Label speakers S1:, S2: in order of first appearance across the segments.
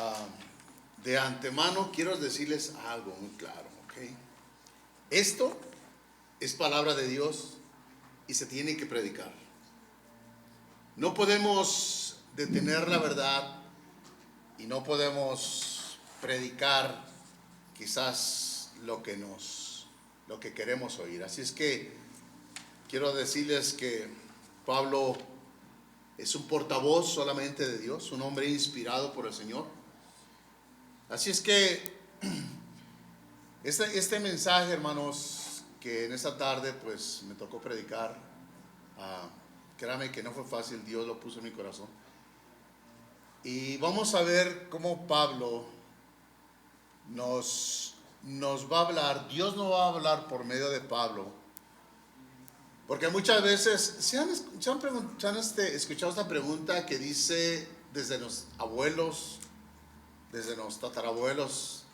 S1: Ah, de antemano quiero decirles algo muy claro, ¿ok? Esto es palabra de Dios y se tiene que predicar. No podemos detener la verdad y no podemos predicar quizás lo que queremos oír. Así es que quiero decirles que Pablo es un portavoz solamente de Dios, un hombre inspirado por el Señor. Así es que este mensaje, hermanos, que en esta tarde pues me tocó predicar, créame que no fue fácil, Dios lo puso en mi corazón. Y vamos a ver cómo Pablo nos va a hablar, Dios nos va a hablar por medio de Pablo. Porque muchas veces se han escuchado esta pregunta que dice desde los abuelos, desde los tatarabuelos,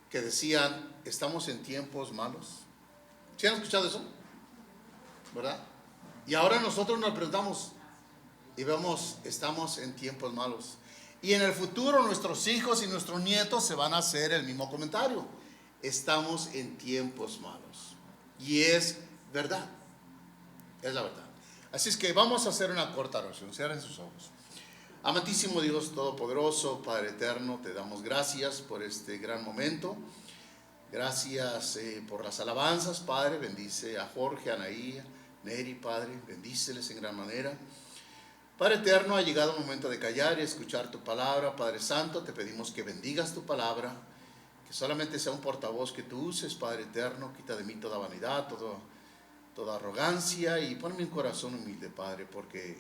S1: que decían, estamos en tiempos malos. ¿Sí han escuchado eso? ¿Verdad? Y ahora nosotros nos preguntamos y vemos, estamos en tiempos malos. Y en el futuro nuestros hijos y nuestros nietos se van a hacer el mismo comentario. Estamos en tiempos malos. Y es verdad. Es la verdad. Así es que vamos a hacer una corta oración. Cierren sus ojos. Amantísimo Dios Todopoderoso, Padre Eterno, te damos gracias por este gran momento. Gracias por las alabanzas, Padre. Bendice a Jorge, a Anaí, Neri, Padre. Bendíceles en gran manera. Padre Eterno, ha llegado el momento de callar y escuchar tu palabra. Padre Santo, te pedimos que bendigas tu palabra, que solamente sea un portavoz que tú uses, Padre Eterno. Quita de mí toda vanidad, toda arrogancia, y ponme un corazón humilde, Padre, porque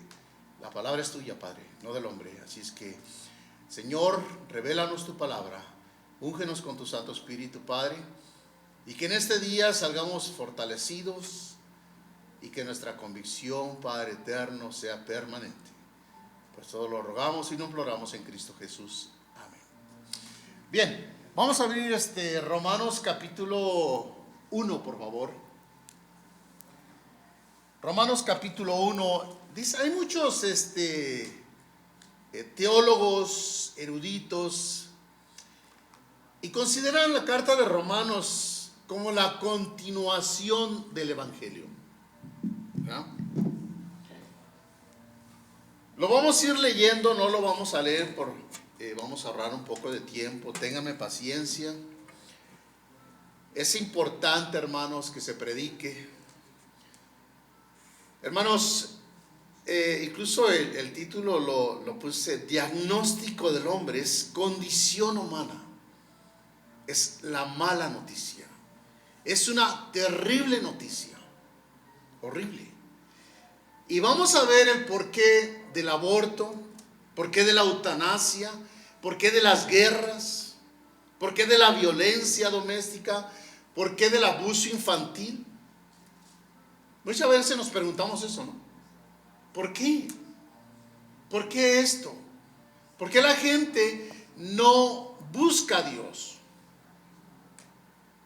S1: la palabra es tuya, Padre, no del hombre. Así es que, Señor, revélanos tu palabra, úngenos con tu Santo Espíritu, Padre, y que en este día salgamos fortalecidos y que nuestra convicción, Padre eterno, sea permanente. Pues todo lo rogamos y lo imploramos en Cristo Jesús. Amén. Bien, vamos a abrir Romanos capítulo 1, por favor. Romanos capítulo 1, dice, hay muchos teólogos, eruditos, y consideran la carta de Romanos como la continuación del Evangelio. ¿Ya? Lo vamos a ir leyendo, no lo vamos a leer, vamos a ahorrar un poco de tiempo, ténganme paciencia. Es importante, hermanos, que se predique. Hermanos, incluso el título lo puse, diagnóstico del hombre, es condición humana, es la mala noticia, es una terrible noticia, horrible. Y vamos a ver el porqué del aborto, porqué de la eutanasia, porqué de las guerras, porqué de la violencia doméstica, porqué del abuso infantil. Muchas veces nos preguntamos eso, ¿no? ¿Por qué? ¿Por qué esto? ¿Por qué la gente no busca a Dios?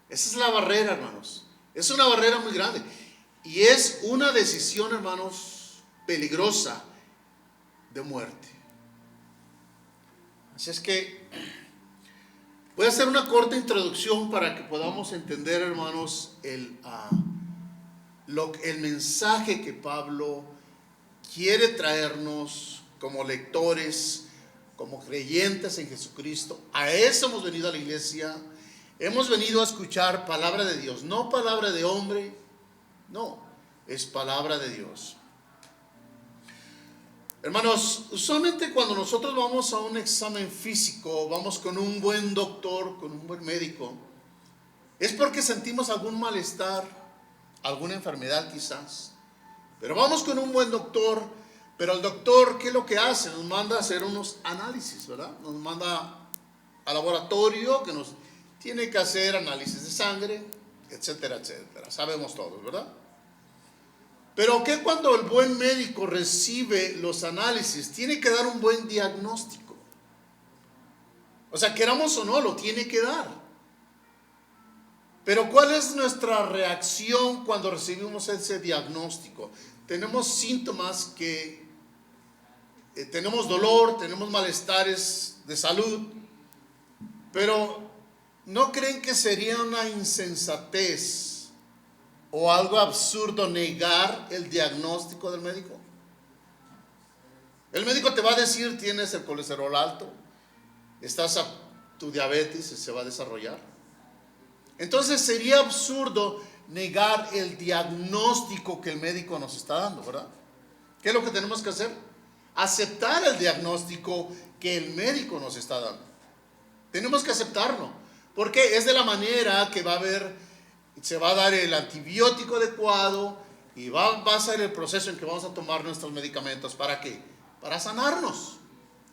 S1: Esa es la barrera, hermanos. Es una barrera muy grande. Y es una decisión, hermanos, peligrosa de muerte. Así es que voy a hacer una corta introducción para que podamos entender, hermanos, el mensaje que Pablo quiere traernos como lectores, como creyentes en Jesucristo. A eso hemos venido a la iglesia. Hemos venido a escuchar palabra de Dios, no palabra de hombre, no, es palabra de Dios. Hermanos, usualmente cuando nosotros vamos a un examen físico, vamos con un buen doctor, con un buen médico, es porque sentimos algún malestar, alguna enfermedad quizás, pero vamos con un buen doctor. Pero el doctor, ¿qué es lo que hace? Nos manda a hacer unos análisis, ¿verdad? Nos manda al laboratorio que nos tiene que hacer análisis de sangre, etcétera, etcétera. Sabemos todos, ¿verdad? Pero ¿qué cuando el buen médico recibe los análisis? Tiene que dar un buen diagnóstico. O sea, queramos o no, lo tiene que dar. Pero ¿cuál es nuestra reacción cuando recibimos ese diagnóstico? Tenemos síntomas que tenemos dolor, tenemos malestares de salud, pero ¿no creen que sería una insensatez o algo absurdo negar el diagnóstico del médico? El médico te va a decir: tienes el colesterol alto, tu diabetes se va a desarrollar. Entonces sería absurdo negar el diagnóstico que el médico nos está dando, ¿verdad? ¿Qué es lo que tenemos que hacer? Aceptar el diagnóstico que el médico nos está dando. Tenemos que aceptarlo, porque es de la manera que se va a dar el antibiótico adecuado y va a ser el proceso en que vamos a tomar nuestros medicamentos. ¿Para qué? Para sanarnos.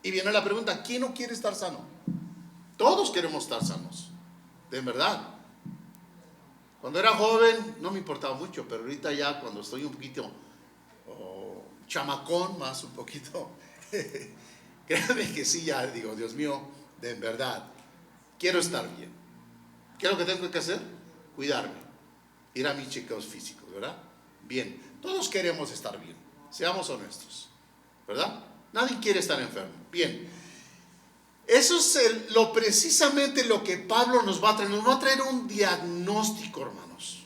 S1: Y viene la pregunta: ¿quién no quiere estar sano? Todos queremos estar sanos, de verdad. Cuando era joven no me importaba mucho, pero ahorita ya cuando estoy un poquito chamacón, más un poquito, créanme que sí, ya digo: Dios mío, de verdad, quiero estar bien. ¿Qué es lo que tengo que hacer? Cuidarme, ir a mis chequeos físicos, ¿verdad? Bien, todos queremos estar bien, seamos honestos, ¿verdad? Nadie quiere estar enfermo. Bien, eso es precisamente lo que Pablo nos va a traer. Nos va a traer un diagnóstico, hermanos.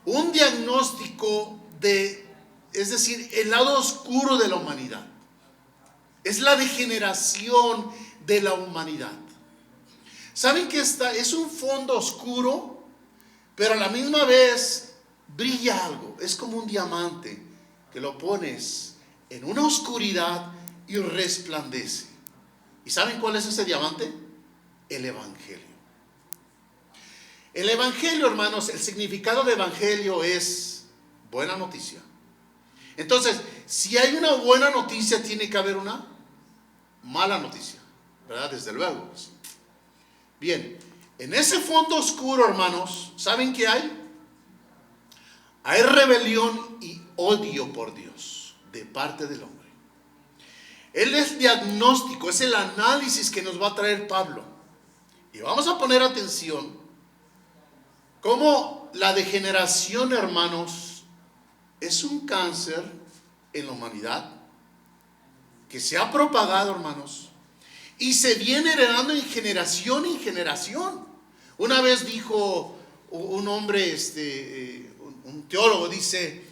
S1: Un diagnóstico es decir, el lado oscuro de la humanidad. Es la degeneración de la humanidad. ¿Saben que es un fondo oscuro, pero a la misma vez brilla algo? Es como un diamante que lo pones en una oscuridad y resplandece. ¿Y saben cuál es ese diamante? El Evangelio. El Evangelio, hermanos, el significado de Evangelio es buena noticia. Entonces, si hay una buena noticia, tiene que haber una mala noticia, ¿verdad? Desde luego. Bien, en ese fondo oscuro, hermanos, ¿saben qué hay? Hay rebelión y odio por Dios de parte del hombre. Él es diagnóstico, es el análisis que nos va a traer Pablo. Y vamos a poner atención cómo la degeneración, hermanos, es un cáncer en la humanidad que se ha propagado, hermanos, y se viene heredando en generación en generación. Una vez dijo un hombre, un teólogo, dice: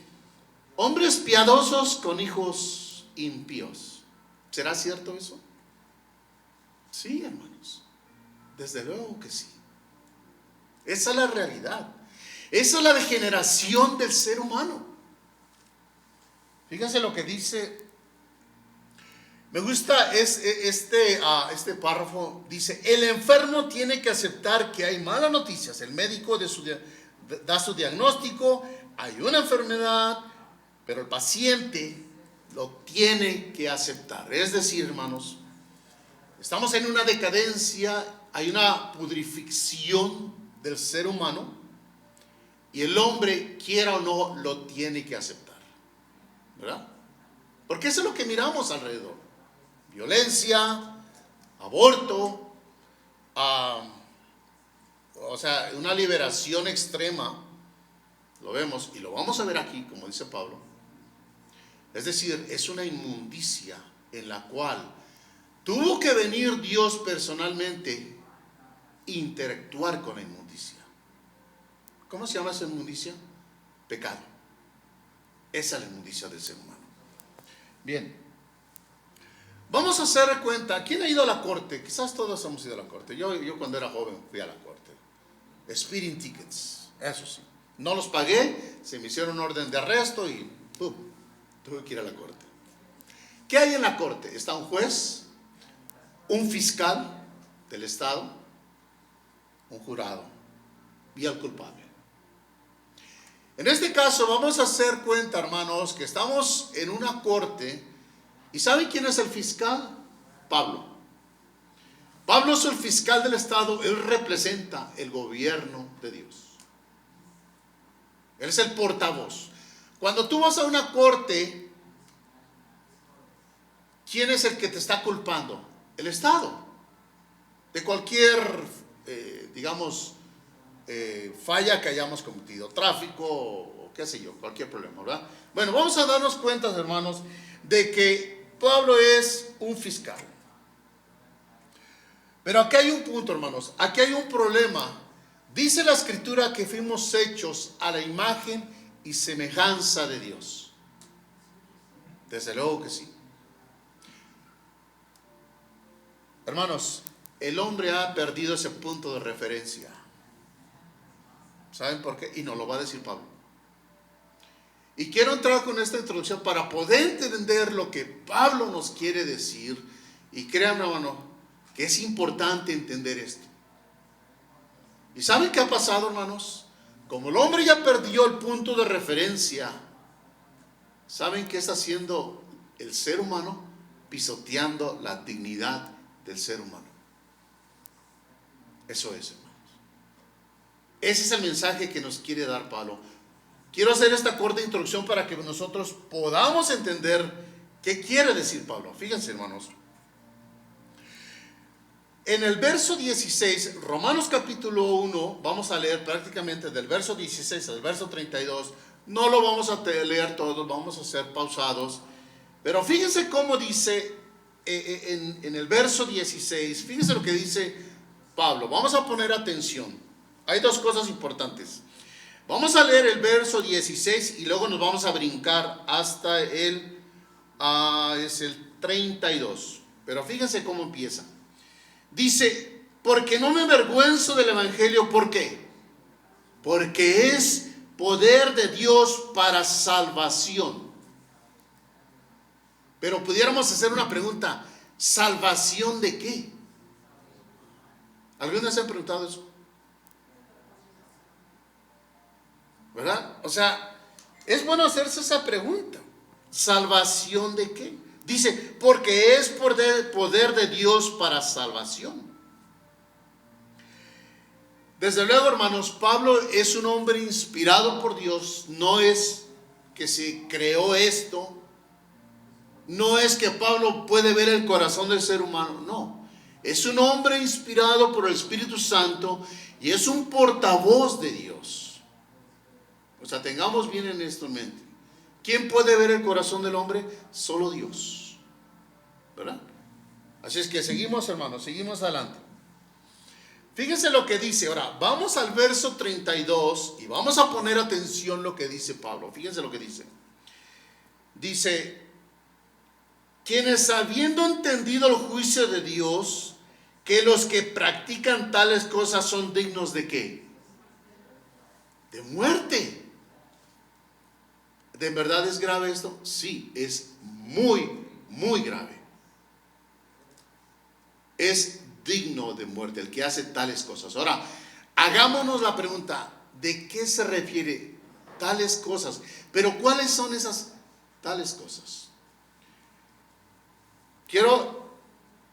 S1: hombres piadosos con hijos impíos. ¿Será cierto eso? Sí, hermanos, desde luego que sí. Esa es la realidad. Esa es la degeneración del ser humano. Fíjense lo que dice. Me gusta este párrafo. Dice: el enfermo tiene que aceptar que hay malas noticias. El médico da su diagnóstico, hay una enfermedad, pero el paciente lo tiene que aceptar. Es decir, hermanos, estamos en una decadencia, hay una pudrificación del ser humano, y el hombre, quiera o no, lo tiene que aceptar, ¿verdad? Porque eso es lo que miramos alrededor: violencia, aborto, o sea, una liberación extrema. Lo vemos y lo vamos a ver aquí, como dice Pablo. Es decir, es una inmundicia en la cual tuvo que venir Dios personalmente interactuar con la inmundicia. ¿Cómo se llama esa inmundicia? Pecado. Esa es la inmundicia del ser humano. Bien, vamos a hacer cuenta. ¿Quién ha ido a la corte? Quizás todos hemos ido a la corte. Yo cuando era joven fui a la corte. Speeding tickets, eso sí. No los pagué, se me hicieron orden de arresto y ¡pum!, tuve que ir a la corte. ¿Qué hay en la corte? Está un juez, un fiscal del estado, un jurado y el culpable. En este caso vamos a hacer cuenta, hermanos, que estamos en una corte. ¿Y saben quién es el fiscal? Pablo. Pablo es el fiscal del estado. Él representa el gobierno de Dios. Él es el portavoz. Cuando tú vas a una corte, ¿quién es el que te está culpando? El estado. De cualquier, falla que hayamos cometido, tráfico o qué sé yo, cualquier problema, ¿verdad? Bueno, vamos a darnos cuenta, hermanos, de que Pablo es un fiscal. Pero aquí hay un punto, hermanos, aquí hay un problema. Dice la Escritura que fuimos hechos a la imagen y semejanza de Dios. Desde luego que sí. Hermanos, el hombre ha perdido ese punto de referencia. ¿Saben por qué? Y nos lo va a decir Pablo. Y quiero entrar con esta introducción para poder entender lo que Pablo nos quiere decir. Y créanme, hermano, que es importante entender esto. ¿Y saben qué ha pasado, hermanos? Como el hombre ya perdió el punto de referencia, ¿saben qué está haciendo el ser humano? Pisoteando la dignidad del ser humano. Eso es, hermanos. Ese es el mensaje que nos quiere dar Pablo. Quiero hacer esta corta introducción para que nosotros podamos entender qué quiere decir Pablo. Fíjense, hermanos. En el verso 16, Romanos capítulo 1, vamos a leer prácticamente del verso 16 al verso 32. No lo vamos a leer todos, vamos a ser pausados. Pero fíjense cómo dice en el verso 16, fíjense lo que dice Pablo. Vamos a poner atención. Hay dos cosas importantes. Vamos a leer el verso 16 y luego nos vamos a brincar hasta el 32. Pero fíjense cómo empieza. Dice, porque no me avergüenzo del evangelio. ¿Por qué? Porque es poder de Dios para salvación. Pero pudiéramos hacer una pregunta, ¿salvación de qué? ¿Alguna vez se han preguntado eso? ¿Verdad? O sea, es bueno hacerse esa pregunta. ¿Salvación de qué? Dice, porque es poder de Dios para salvación. Desde luego, hermanos, Pablo es un hombre inspirado por Dios. No es que se creó esto. No es que Pablo puede ver el corazón del ser humano. No. Es un hombre inspirado por el Espíritu Santo y es un portavoz de Dios. O sea, tengamos bien en esto en mente. ¿Quién puede ver el corazón del hombre? Solo Dios. ¿Verdad? Así es que seguimos, hermanos, seguimos adelante. Fíjense lo que dice. Ahora, vamos al verso 32 y vamos a poner atención lo que dice Pablo. Fíjense lo que dice. Dice, quienes habiendo entendido el juicio de Dios, que los que practican tales cosas son dignos de ¿qué? De muerte. ¿De verdad es grave esto? Sí, es muy, muy grave. Es digno de muerte el que hace tales cosas. Ahora, hagámonos la pregunta, ¿de qué se refiere tales cosas? Pero ¿cuáles son esas tales cosas? Quiero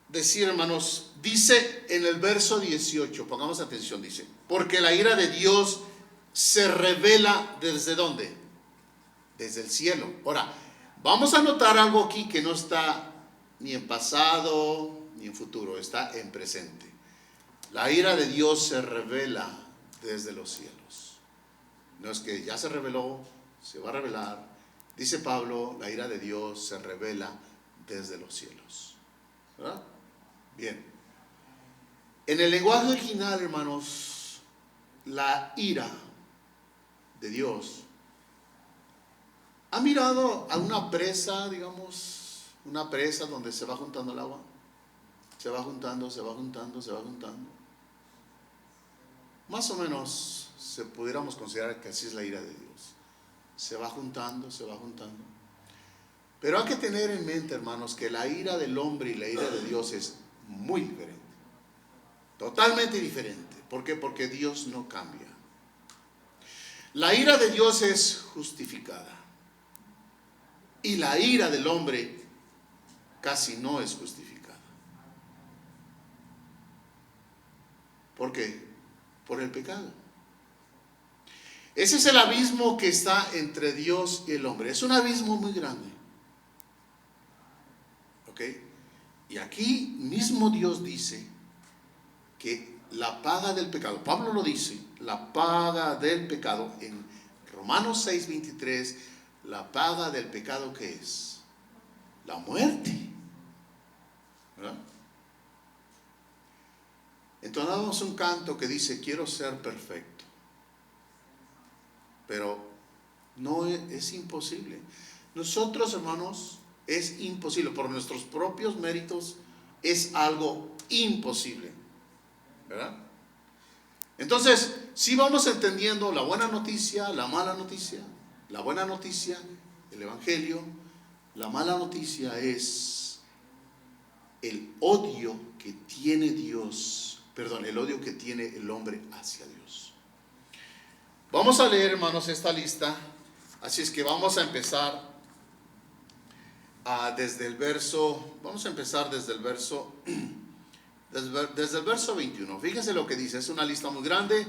S1: decir, hermanos, dice en el verso 18, pongamos atención, dice, porque la ira de Dios se revela ¿desde dónde? Desde el cielo. Ahora, vamos a notar algo aquí que no está ni en pasado ni en futuro, está en presente. La ira de Dios se revela desde los cielos. No es que ya se reveló, se va a revelar. Dice Pablo, la ira de Dios se revela desde los cielos. ¿Verdad? Bien. En el lenguaje original, hermanos, la ira de Dios. ¿Ha mirado a una presa, digamos, una presa donde se va juntando el agua? Se va juntando, se va juntando, se va juntando. Más o menos pudiéramos considerar que así es la ira de Dios. Se va juntando, se va juntando. Pero hay que tener en mente, hermanos, que la ira del hombre y la ira de Dios es muy diferente. Totalmente diferente. ¿Por qué? Porque Dios no cambia. La ira de Dios es justificada. Y la ira del hombre casi no es justificada. ¿Por qué? Por el pecado. Ese es el abismo que está entre Dios y el hombre. Es un abismo muy grande. ¿Ok? Y aquí mismo Dios dice que la paga del pecado, Pablo lo dice, la paga del pecado en Romanos 6:23, la paga del pecado, ¿qué es? la muerte. ¿Verdad? Entonamos un canto que dice, quiero ser perfecto. Pero no es imposible. Nosotros, hermanos, es imposible. Por nuestros propios méritos es algo imposible. ¿Verdad? Entonces, si vamos entendiendo la buena noticia, la mala noticia. La buena noticia, el Evangelio. La mala noticia es el odio que tiene Dios, el odio que tiene el hombre hacia Dios. Vamos a leer, hermanos, esta lista. Así es que vamos a empezar desde el verso 21. Fíjense lo que dice, es una lista muy grande.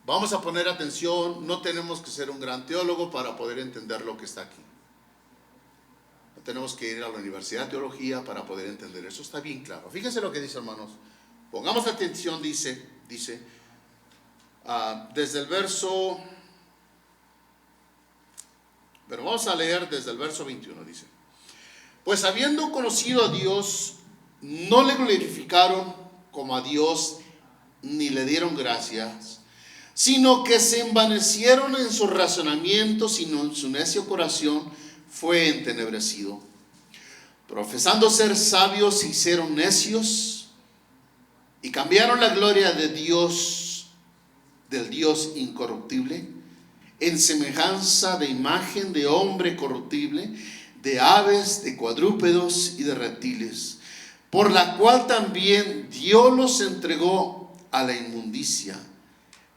S1: Vamos a poner atención, no tenemos que ser un gran teólogo para poder entender lo que está aquí. No tenemos que ir a la Universidad de Teología para poder entender eso, está bien claro. Fíjense lo que dice, hermanos. Pongamos atención, dice, desde el verso, pero vamos a leer desde el verso 21, dice. Pues habiendo conocido a Dios, no le glorificaron como a Dios, ni le dieron gracias, sino que se envanecieron en sus razonamientos, sino su necio corazón fue entenebrecido. Profesando ser sabios, se hicieron necios, y cambiaron la gloria de Dios, del Dios incorruptible, en semejanza de imagen de hombre corruptible, de aves, de cuadrúpedos y de reptiles, por la cual también Dios los entregó a la inmundicia,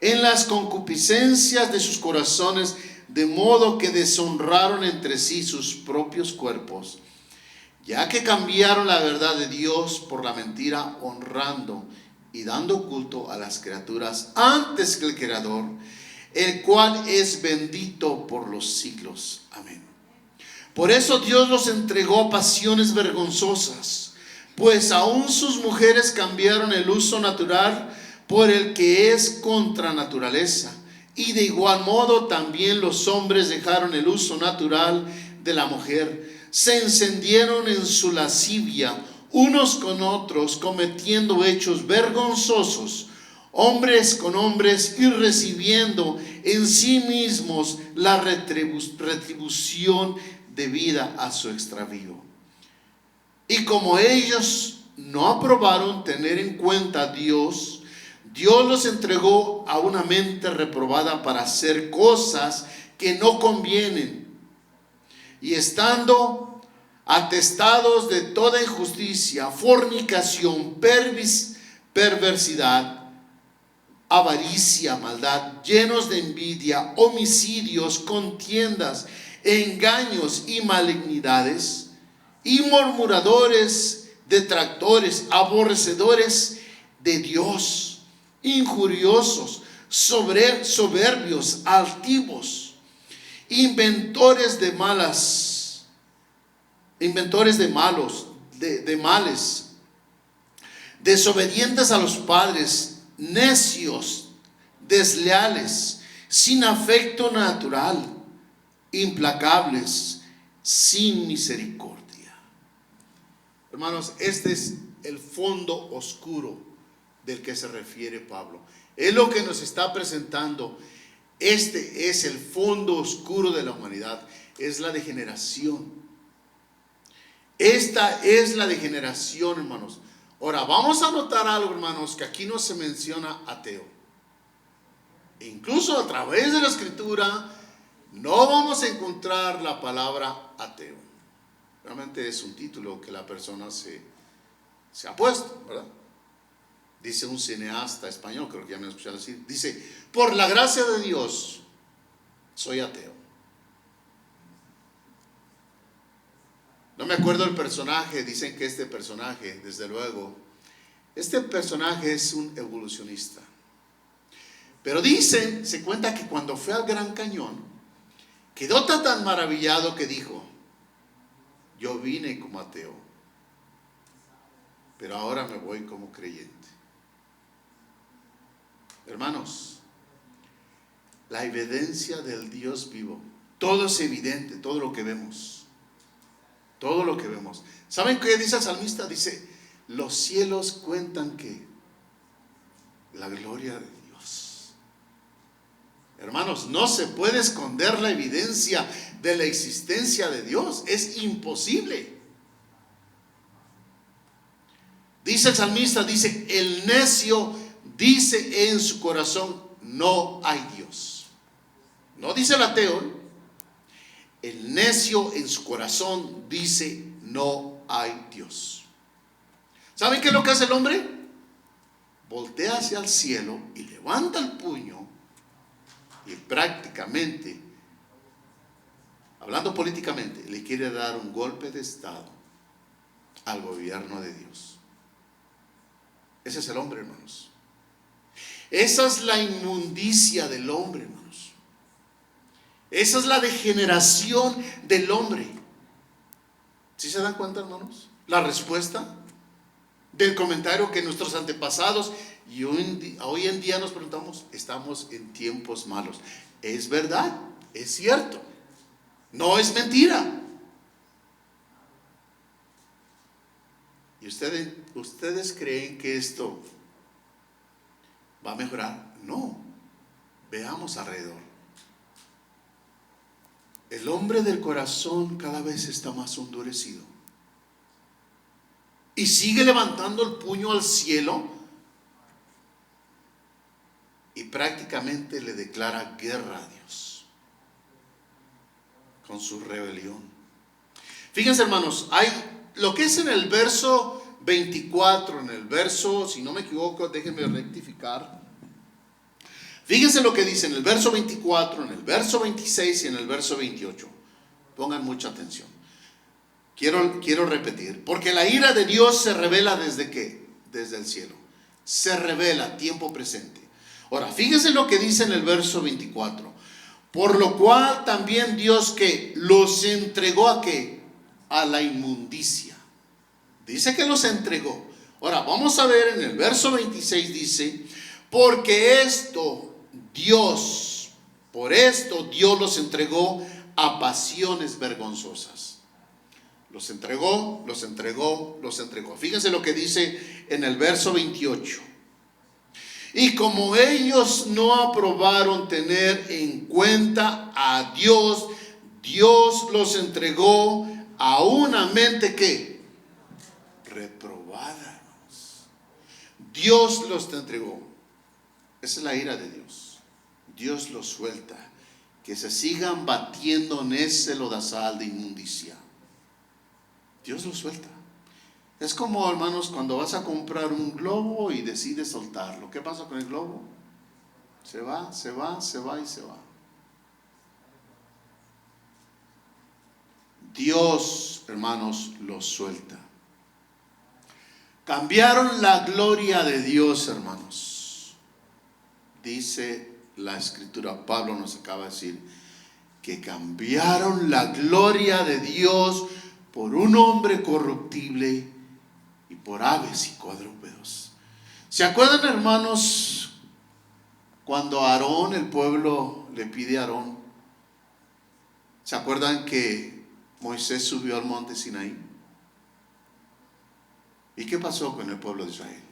S1: en las concupiscencias de sus corazones, de modo que deshonraron entre sí sus propios cuerpos, ya que cambiaron la verdad de Dios por la mentira, honrando y dando culto a las criaturas antes que el Creador, el cual es bendito por los siglos. Amén. Por eso Dios los entregó a pasiones vergonzosas, pues aún sus mujeres cambiaron el uso natural por el que es contra naturaleza, y de igual modo también los hombres dejaron el uso natural de la mujer, se encendieron en su lascivia unos con otros, cometiendo hechos vergonzosos, hombres con hombres, y recibiendo en sí mismos la retribución debida a su extravío. Y como ellos no aprobaron tener en cuenta a Dios, Dios los entregó a una mente reprobada para hacer cosas que no convienen, y estando atestados de toda injusticia, fornicación, perversidad, avaricia, maldad, llenos de envidia, homicidios, contiendas, engaños y malignidades, y murmuradores, detractores, aborrecedores de Dios, injuriosos, soberbios, altivos, inventores de males, desobedientes a los padres, necios, desleales, sin afecto natural, implacables, sin misericordia. Hermanos, este es el fondo oscuro del que se refiere Pablo. Es lo que nos está presentando. Este es el fondo oscuro de la humanidad. Es la degeneración. Esta es la degeneración, hermanos. Ahora, vamos a notar algo, hermanos, que aquí no se menciona ateo. E incluso a través de la Escritura no vamos a encontrar la palabra ateo. Realmente es un título que la persona se ha puesto, ¿verdad? Dice un cineasta español, creo que ya me han escuchado decir, dice, por la gracia de Dios, soy ateo. No me acuerdo el personaje, dicen que este personaje, desde luego, este personaje es un evolucionista. Pero se cuenta que cuando fue al Gran Cañón, quedó tan maravillado que dijo, yo vine como ateo, pero ahora me voy como creyente. Hermanos, la evidencia del Dios vivo, todo es evidente, todo lo que vemos Todo lo que vemos. ¿Saben qué dice el salmista? Dice, los cielos cuentan que la gloria de Dios. Hermanos, no se puede esconder la evidencia de la existencia de Dios. Es imposible. Dice el salmista, dice, el necio dice en su corazón, no hay Dios. No dice el ateo. El necio en su corazón dice, no hay Dios. ¿Saben qué es lo que hace el hombre? Voltea hacia el cielo y levanta el puño y prácticamente, hablando políticamente, le quiere dar un golpe de estado al gobierno de Dios. Ese es el hombre, hermanos. Esa es la inmundicia del hombre, hermanos. Esa es la degeneración del hombre. ¿Sí se dan cuenta, hermanos? La respuesta del comentario que nuestros antepasados y hoy en día nos preguntamos, estamos en tiempos malos. Es verdad, es cierto, no es mentira. ¿Y ustedes creen que esto va a mejorar? No. Veamos alrededor. El hombre del corazón cada vez está más endurecido. Y sigue levantando el puño al cielo y prácticamente le declara guerra a Dios con su rebelión. Fíjense, hermanos, hay lo que es en el verso 24, en el verso, si no me equivoco, déjenme rectificar. Fíjense lo que dice en el verso 24, en el verso 26 y en el verso 28. Pongan mucha atención. Quiero repetir, porque la ira de Dios se revela ¿desde qué? Desde el cielo. Se revela, tiempo presente. Ahora, fíjense lo que dice en el verso 24. Por lo cual también Dios que los entregó ¿a qué? A la inmundicia. Dice que los entregó. Ahora, vamos a ver en el verso 26 dice, porque por esto Dios los entregó a pasiones vergonzosas. Los entregó. Fíjense lo que dice en el verso 28. Y como ellos no aprobaron tener en cuenta a Dios, Dios los entregó a una mente que reprobada. Dios los entregó. Esa es la ira de Dios. Dios los suelta. Que se sigan batiendo en ese lodazal de inmundicia. Dios lo suelta. Es como, hermanos, cuando vas a comprar un globo y decides soltarlo. ¿Qué pasa con el globo? Se va y se va. Dios, hermanos, lo suelta. Cambiaron la gloria de Dios, hermanos. Dice la escritura, Pablo nos acaba de decir, que cambiaron la gloria de Dios por un hombre corruptible y por aves y cuadrúpedos. ¿Se acuerdan, hermanos, cuando Aarón, el pueblo le pide a Aarón? ¿Se acuerdan que Moisés subió al monte Sinaí? ¿Y qué pasó con el pueblo de Israel?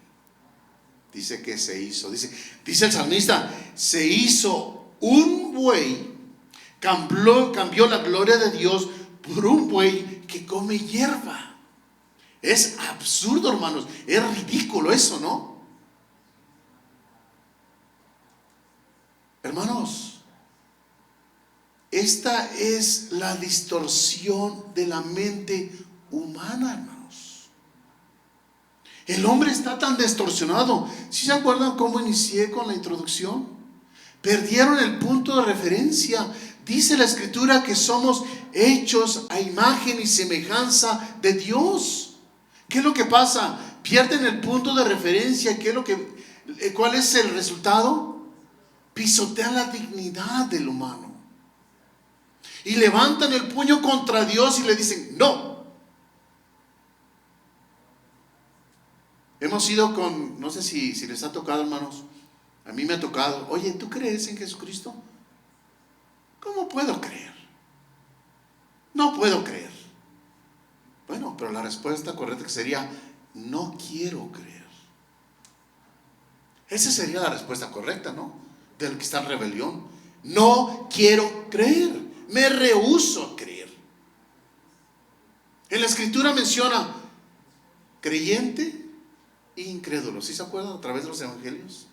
S1: Dice que se hizo, dice el salmista, se hizo un buey, cambió la gloria de Dios por un buey que come hierba. Es absurdo, hermanos, es ridículo eso, ¿no? Hermanos, esta es la distorsión de la mente humana, hermanos. El hombre está tan distorsionado. ¿Sí se acuerdan cómo inicié con la introducción? Perdieron el punto de referencia. Dice la escritura que somos hechos a imagen y semejanza de Dios. ¿Qué es lo que pasa? Pierden el punto de referencia. ¿Cuál es el resultado? Pisotean la dignidad del humano. Y levantan el puño contra Dios y le dicen, no. Hemos ido con, no sé si les ha tocado, hermanos. A mí me ha tocado. Oye, ¿tú crees en Jesucristo? ¿Cómo puedo creer? No puedo creer. pero la respuesta correcta sería: no quiero creer. Esa sería la respuesta correcta, ¿no? Del que está en rebelión. No quiero creer, me rehúso a creer. En la escritura menciona creyente e incrédulo. ¿Sí se acuerdan a través de los evangelios?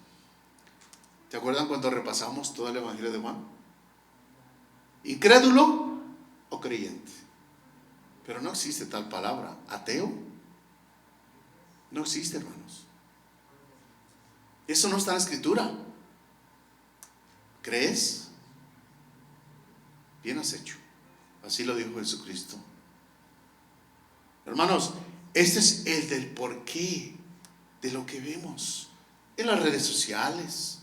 S1: ¿Se acuerdan cuando repasamos todo el evangelio de Juan? Incrédulo o creyente. Pero no existe tal palabra. Ateo no existe, hermanos. Eso no está en la escritura. ¿Crees? Bien has hecho. Así lo dijo Jesucristo. Hermanos, este es el del porqué de lo que vemos en las redes sociales.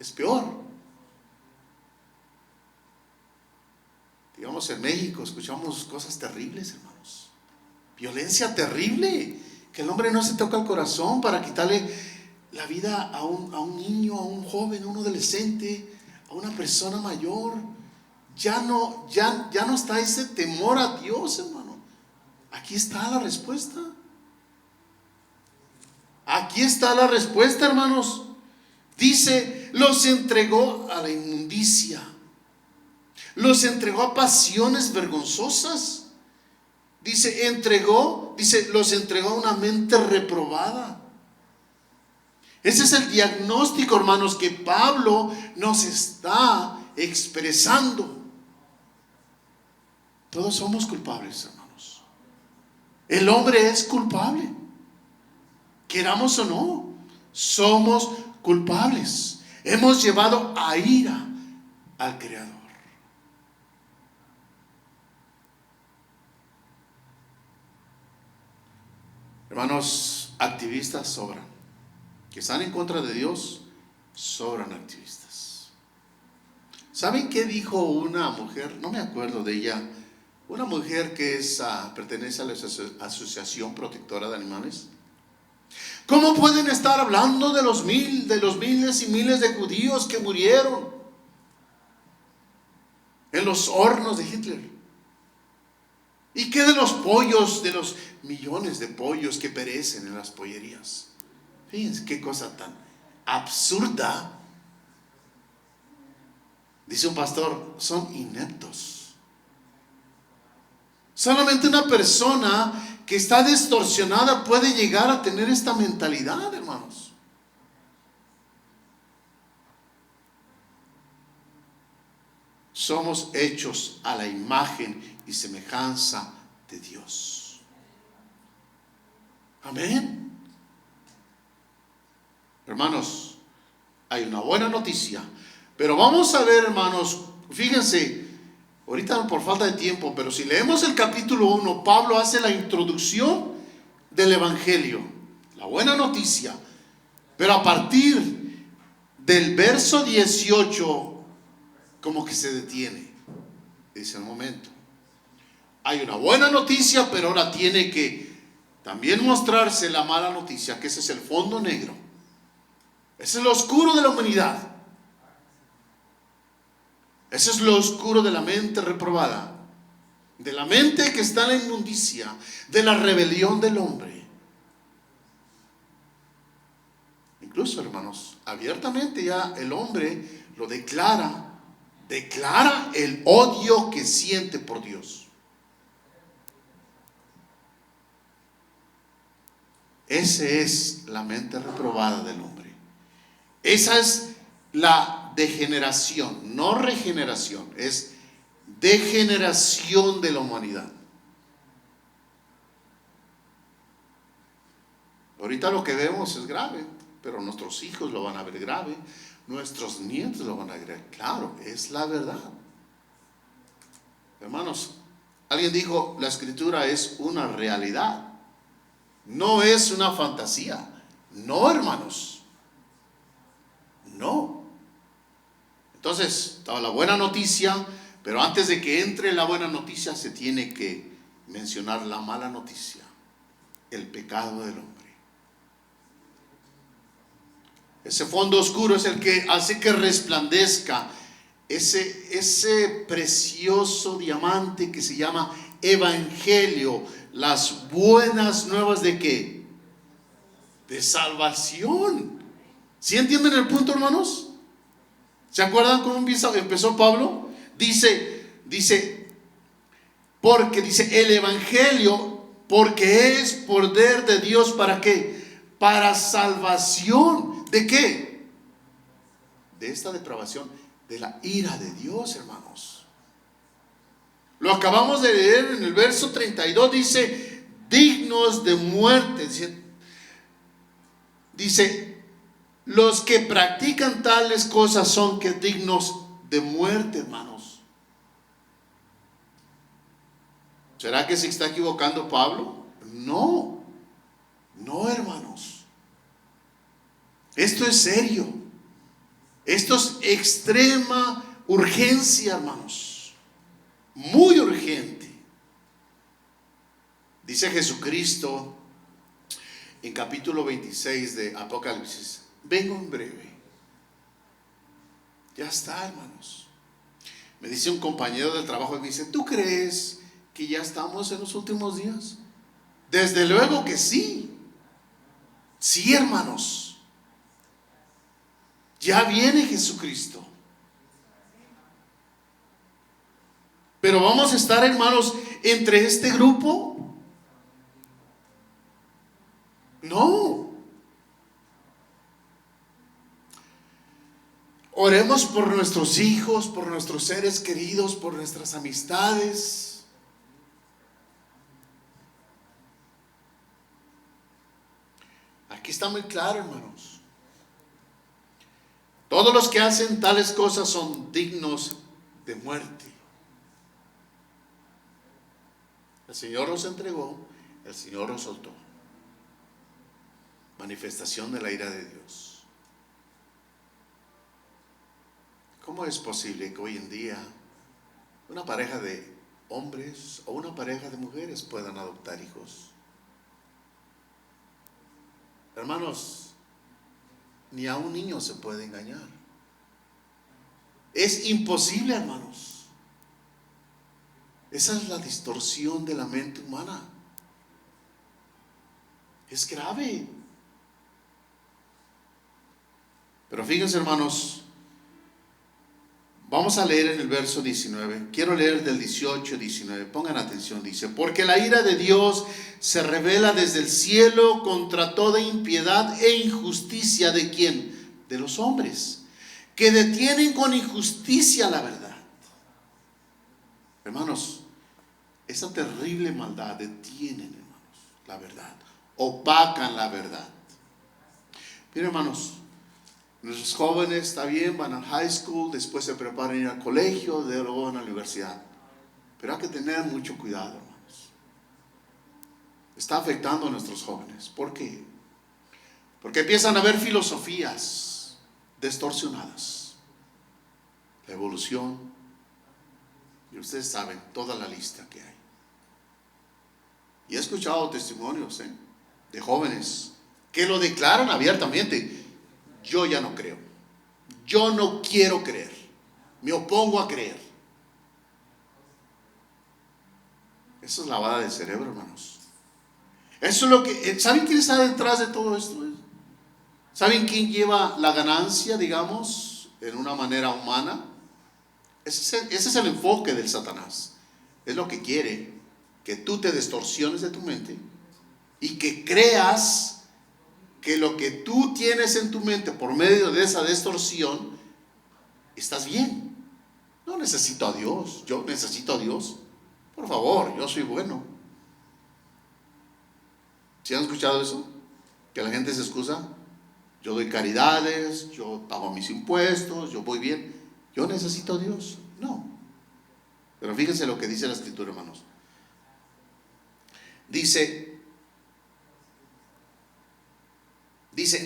S1: Es peor. Digamos, en México escuchamos cosas terribles, hermanos. Violencia terrible, que el hombre no se toca el corazón para quitarle la vida a un niño, a un joven, a un adolescente, a una persona mayor. Ya no está ese temor a Dios, hermano. Aquí está la respuesta. Aquí está la respuesta, hermanos. Dice: los entregó a la inmundicia, los entregó a pasiones vergonzosas. Los entregó a una mente reprobada. Ese es el diagnóstico, hermanos, que Pablo nos está expresando. Todos somos culpables, hermanos. El hombre es culpable. Queramos o no, somos culpables. Hemos llevado a ira al Creador. Hermanos, activistas sobran. Que están en contra de Dios, sobran activistas. ¿Saben qué dijo una mujer? No me acuerdo de ella. Una mujer que pertenece a la Asociación Protectora de Animales. ¿Cómo pueden estar hablando de los miles y miles de judíos que murieron en los hornos de Hitler? ¿Y qué de los pollos, de los millones de pollos que perecen en las pollerías? Fíjense qué cosa tan absurda. Dice un pastor: son ineptos. Solamente una persona que está distorsionada puede llegar a tener esta mentalidad, hermanos. Somos hechos a la imagen y semejanza de Dios. Amén. Hermanos, hay una buena noticia, pero vamos a ver, hermanos, fíjense, ahorita por falta de tiempo, pero si leemos el capítulo 1, Pablo hace la introducción del evangelio, la buena noticia, pero a partir del verso 18 como que se detiene. Dice: un momento, hay una buena noticia, pero ahora tiene que también mostrarse la mala noticia, que ese es el fondo negro. Ese es lo oscuro de la humanidad. Ese es lo oscuro de la mente reprobada, de la mente que está en la inmundicia, de la rebelión del hombre. Incluso, hermanos, abiertamente ya el hombre lo declara el odio que siente por Dios. Esa es la mente reprobada del hombre. Esa es la degeneración, no regeneración, es degeneración de la humanidad. Ahorita lo que vemos es grave, pero nuestros hijos lo van a ver grave, nuestros nietos lo van a ver. Claro, es la verdad. Hermanos, alguien dijo: la escritura es una realidad, no es una fantasía. No, hermanos. No. Entonces, estaba la buena noticia, pero antes de que entre la buena noticia se tiene que mencionar la mala noticia, el pecado del hombre. Ese fondo oscuro es el que hace que resplandezca ese precioso diamante que se llama
S2: evangelio, las buenas nuevas ¿de qué? De salvación. ¿Sí entienden el punto, hermanos? ¿Se acuerdan cómo empezó Pablo? Dice, porque dice el evangelio, porque es poder de Dios, ¿para qué? Para salvación. ¿De qué? De esta depravación, de la ira de Dios, hermanos. Lo acabamos de leer en el verso 32, dice, dignos de muerte. Dice, los que practican tales cosas son que dignos de muerte, hermanos. ¿Será que se está equivocando Pablo? No, hermanos. Esto es serio. Esto es extrema urgencia, hermanos. Muy urgente. Dice Jesucristo en capítulo 26 de Apocalipsis: vengo en breve. Ya está, hermanos. Me dice un compañero del trabajo y me dice, ¿tú crees que ya estamos en los últimos días? Desde luego que sí. Sí, hermanos. Ya viene Jesucristo. Pero vamos a estar, hermanos, entre este grupo. No. Oremos por nuestros hijos, por nuestros seres queridos, por nuestras amistades. Aquí está muy claro, hermanos. Todos los que hacen tales cosas son dignos de muerte. El Señor los entregó, el Señor los soltó. Manifestación de la ira de Dios. ¿Cómo es posible que hoy en día una pareja de hombres o una pareja de mujeres puedan adoptar hijos? Hermanos, ni a un niño se puede engañar. Es imposible, hermanos. Esa es la distorsión de la mente humana. Es grave. Pero fíjense, hermanos, vamos a leer en el verso 19. Quiero leer del 18 19. Pongan atención. Dice, porque la ira de Dios se revela desde el cielo contra toda impiedad e injusticia ¿de quién? De los hombres, que detienen con injusticia la verdad. Hermanos, esa terrible maldad detienen, hermanos, la verdad. Opacan la verdad. Miren, hermanos, nuestros jóvenes, está bien, van al high school, después se preparan a ir al colegio, luego van a la universidad. Pero hay que tener mucho cuidado, hermanos. Está afectando a nuestros jóvenes. ¿Por qué? Porque empiezan a ver filosofías distorsionadas. La evolución. Y ustedes saben toda la lista que hay. Y he escuchado testimonios de jóvenes que lo declaran abiertamente. Yo ya no creo. Yo no quiero creer. Me opongo a creer. Eso es lavada de cerebro, hermanos. Eso es lo que... ¿Saben quién está detrás de todo esto? ¿Saben quién lleva la ganancia, digamos, en una manera humana? Ese es el enfoque del Satanás. Es lo que quiere, que tú te distorsiones de tu mente y que creas que lo que tú tienes en tu mente por medio de esa distorsión, estás bien. No necesito a Dios, yo necesito a Dios. Por favor, yo soy bueno. ¿Sí han escuchado eso? Que la gente se excusa. Yo doy caridades, yo pago mis impuestos, yo voy bien. Yo necesito a Dios. No. Pero fíjense lo que dice la Escritura, hermanos. Dice,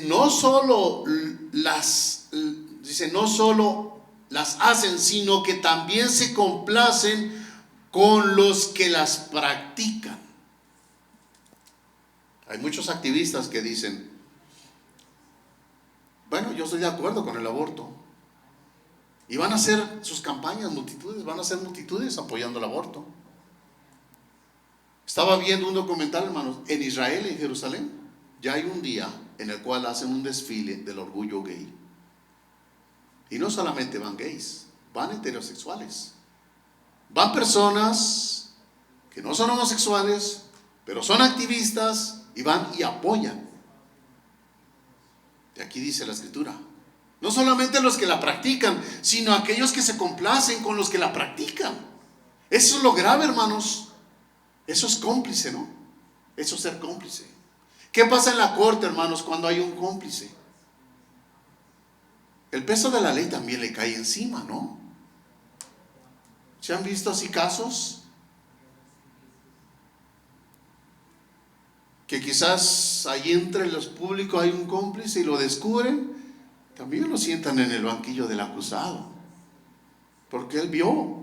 S2: no solo las hacen, sino que también se complacen con los que las practican. Hay muchos activistas que dicen, bueno, yo estoy de acuerdo con el aborto. Y van a hacer sus campañas, multitudes, van a hacer multitudes apoyando el aborto. Estaba viendo un documental, hermanos, en Israel, en Jerusalén, ya hay un día en el cual hacen un desfile del orgullo gay. Y no solamente van gays, van heterosexuales. Van personas que no son homosexuales, pero son activistas y van y apoyan. Y aquí dice la Escritura, no solamente los que la practican, sino aquellos que se complacen con los que la practican. Eso es lo grave, hermanos. Eso es cómplice, ¿no? Eso es ser cómplice. ¿Qué pasa en la corte, hermanos, cuando hay un cómplice? El peso de la ley también le cae encima, ¿no? ¿Se han visto así casos? Que quizás ahí entre los públicos hay un cómplice y lo descubren, también lo sientan en el banquillo del acusado, porque él vio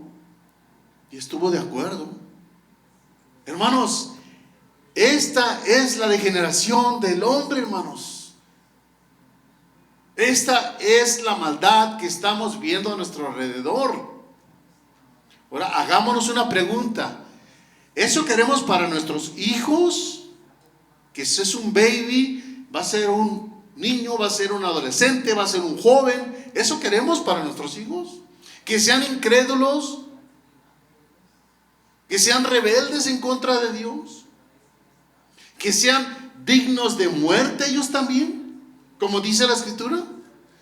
S2: y estuvo de acuerdo. Hermanos, esta es la degeneración del hombre, hermanos. Esta es la maldad que estamos viendo a nuestro alrededor. Ahora, hagámonos una pregunta. ¿Eso queremos para nuestros hijos? Que ese es un baby, va a ser un niño, va a ser un adolescente, va a ser un joven. ¿Eso queremos para nuestros hijos? Que sean incrédulos, que sean rebeldes en contra de Dios, que sean dignos de muerte ellos también, como dice la Escritura.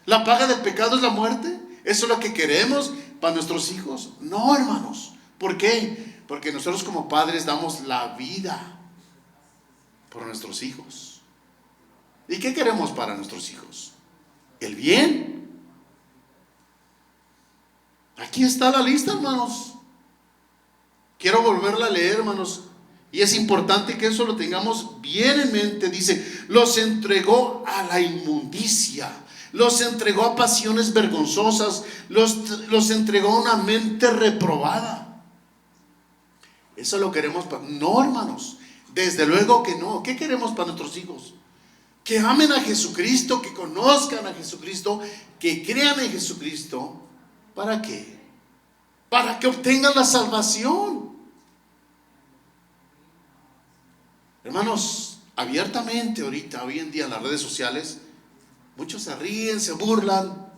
S2: La paga del pecado es la muerte. ¿Eso es lo que queremos para nuestros hijos? No, hermanos. ¿Por qué? Porque nosotros como padres damos la vida por nuestros hijos. ¿Y qué queremos para nuestros hijos? El bien. Aquí está la lista, hermanos. Quiero volverla a leer, hermanos. Y es importante que eso lo tengamos bien en mente. Dice, los entregó a la inmundicia, los entregó a pasiones vergonzosas, los entregó a una mente reprobada. Eso lo queremos para... No, hermanos, desde luego que no. ¿Qué queremos para nuestros hijos? Que amen a Jesucristo, que conozcan a Jesucristo, que crean en Jesucristo. ¿Para qué? Para que obtengan la salvación. Hermanos, abiertamente ahorita, hoy en día en las redes sociales, muchos se ríen, se burlan.